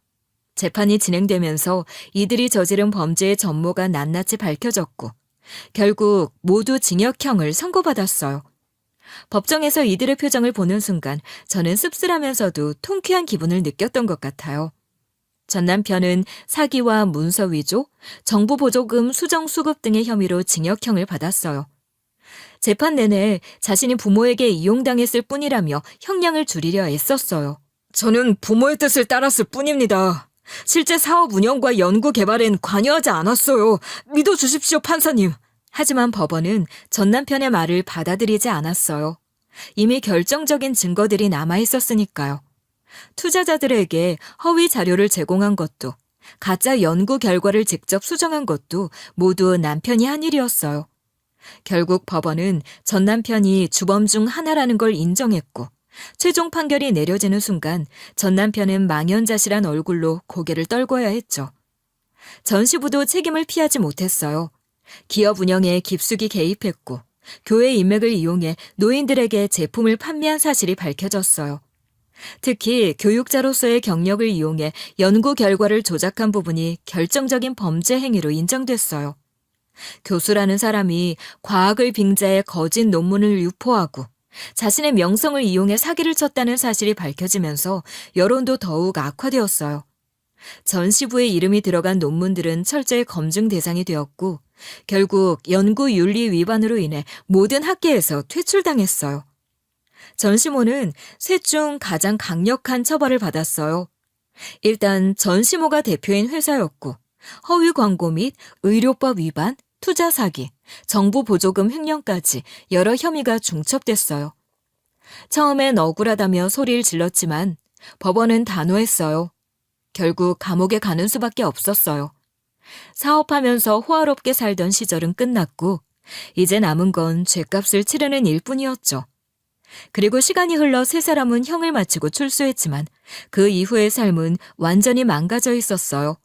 재판이 진행되면서 이들이 저지른 범죄의 전모가 낱낱이 밝혀졌고 결국 모두 징역형을 선고받았어요. 법정에서 이들의 표정을 보는 순간 저는 씁쓸하면서도 통쾌한 기분을 느꼈던 것 같아요. 전 남편은 사기와 문서 위조, 정부 보조금 수정 수급 등의 혐의로 징역형을 받았어요. 재판 내내 자신이 부모에게 이용당했을 뿐이라며 형량을 줄이려 애썼어요. 저는 부모의 뜻을 따랐을 뿐입니다. 실제 사업 운영과 연구 개발엔 관여하지 않았어요. 믿어주십시오, 판사님. 하지만 법원은 전 남편의 말을 받아들이지 않았어요. 이미 결정적인 증거들이 남아있었으니까요. 투자자들에게 허위 자료를 제공한 것도, 가짜 연구 결과를 직접 수정한 것도 모두 남편이 한 일이었어요. 결국 법원은 전 남편이 주범 중 하나라는 걸 인정했고 최종 판결이 내려지는 순간 전 남편은 망연자실한 얼굴로 고개를 떨궈야 했죠. 전 시부도 책임을 피하지 못했어요. 기업 운영에 깊숙이 개입했고 교회 인맥을 이용해 노인들에게 제품을 판매한 사실이 밝혀졌어요. 특히 교육자로서의 경력을 이용해 연구 결과를 조작한 부분이 결정적인 범죄 행위로 인정됐어요. 교수라는 사람이 과학을 빙자해 거짓 논문을 유포하고 자신의 명성을 이용해 사기를 쳤다는 사실이 밝혀지면서 여론도 더욱 악화되었어요. 전시부의 이름이 들어간 논문들은 철저히 검증 대상이 되었고 결국 연구윤리 위반으로 인해 모든 학계에서 퇴출당했어요. 전시모는 셋 중 가장 강력한 처벌을 받았어요. 일단 전시모가 대표인 회사였고 허위 광고 및 의료법 위반, 투자 사기, 정부 보조금 횡령까지 여러 혐의가 중첩됐어요. 처음엔 억울하다며 소리를 질렀지만 법원은 단호했어요. 결국 감옥에 가는 수밖에 없었어요. 사업하면서 호화롭게 살던 시절은 끝났고 이제 남은 건 죗값을 치르는 일뿐이었죠. 그리고 시간이 흘러 세 사람은 형을 마치고 출소했지만 그 이후의 삶은 완전히 망가져 있었어요.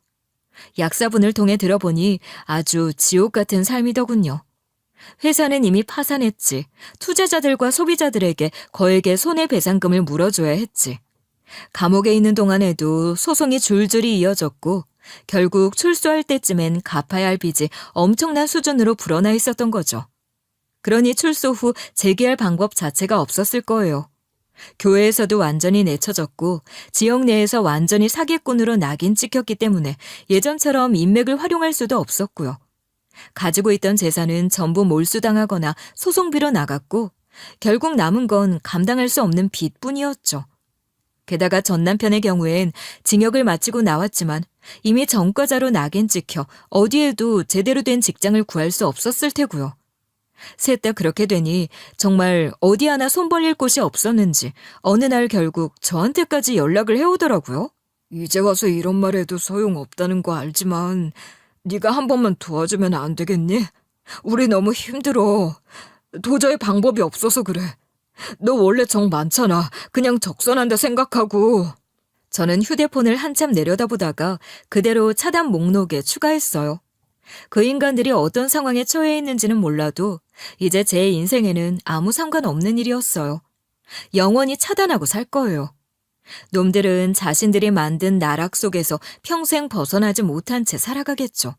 약사분을 통해 들어보니 아주 지옥 같은 삶이더군요. 회사는 이미 파산했지. 투자자들과 소비자들에게 거액의 손해배상금을 물어줘야 했지. 감옥에 있는 동안에도 소송이 줄줄이 이어졌고 결국 출소할 때쯤엔 갚아야 할 빚이 엄청난 수준으로 불어나 있었던 거죠. 그러니 출소 후 재기할 방법 자체가 없었을 거예요. 교회에서도 완전히 내쳐졌고 지역 내에서 완전히 사기꾼으로 낙인 찍혔기 때문에 예전처럼 인맥을 활용할 수도 없었고요. 가지고 있던 재산은 전부 몰수당하거나 소송비로 나갔고 결국 남은 건 감당할 수 없는 빚뿐이었죠. 게다가 전 남편의 경우엔 징역을 마치고 나왔지만 이미 전과자로 낙인 찍혀 어디에도 제대로 된 직장을 구할 수 없었을 테고요. 셋 다 그렇게 되니 정말 어디 하나 손 벌릴 곳이 없었는지 어느 날 결국 저한테까지 연락을 해오더라고요. 이제 와서 이런 말 해도 소용없다는 거 알지만 네가 한 번만 도와주면 안 되겠니? 우리 너무 힘들어. 도저히 방법이 없어서 그래. 너 원래 정 많잖아. 그냥 적선한다 생각하고. 저는 휴대폰을 한참 내려다보다가 그대로 차단 목록에 추가했어요. 그 인간들이 어떤 상황에 처해 있는지는 몰라도 이제 제 인생에는 아무 상관없는 일이었어요. 영원히 차단하고 살 거예요. 놈들은 자신들이 만든 나락 속에서 평생 벗어나지 못한 채 살아가겠죠.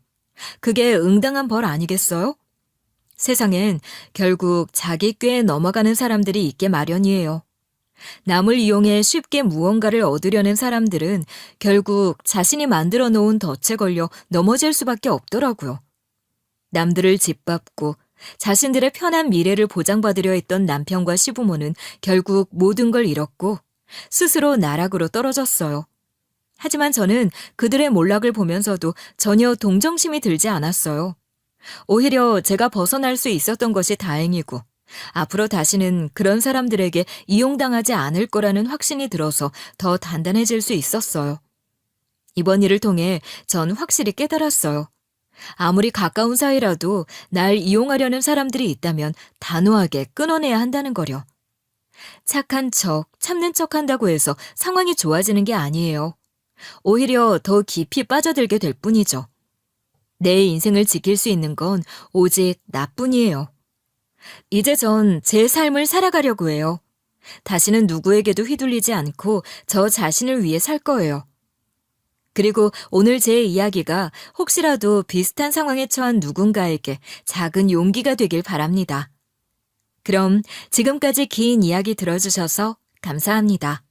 그게 응당한 벌 아니겠어요? 세상엔 결국 자기 꾀에 넘어가는 사람들이 있게 마련이에요. 남을 이용해 쉽게 무언가를 얻으려는 사람들은 결국 자신이 만들어 놓은 덫에 걸려 넘어질 수밖에 없더라고요. 남들을 짓밟고 자신들의 편한 미래를 보장받으려 했던 남편과 시부모는 결국 모든 걸 잃었고 스스로 나락으로 떨어졌어요. 하지만 저는 그들의 몰락을 보면서도 전혀 동정심이 들지 않았어요. 오히려 제가 벗어날 수 있었던 것이 다행이고 앞으로 다시는 그런 사람들에게 이용당하지 않을 거라는 확신이 들어서 더 단단해질 수 있었어요. 이번 일을 통해 전 확실히 깨달았어요. 아무리 가까운 사이라도 날 이용하려는 사람들이 있다면 단호하게 끊어내야 한다는 거려. 착한 척, 참는 척 한다고 해서 상황이 좋아지는 게 아니에요. 오히려 더 깊이 빠져들게 될 뿐이죠. 내 인생을 지킬 수 있는 건 오직 나뿐이에요. 이제 전 제 삶을 살아가려고 해요. 다시는 누구에게도 휘둘리지 않고 저 자신을 위해 살 거예요. 그리고 오늘 제 이야기가 혹시라도 비슷한 상황에 처한 누군가에게 작은 용기가 되길 바랍니다. 그럼 지금까지 긴 이야기 들어주셔서 감사합니다.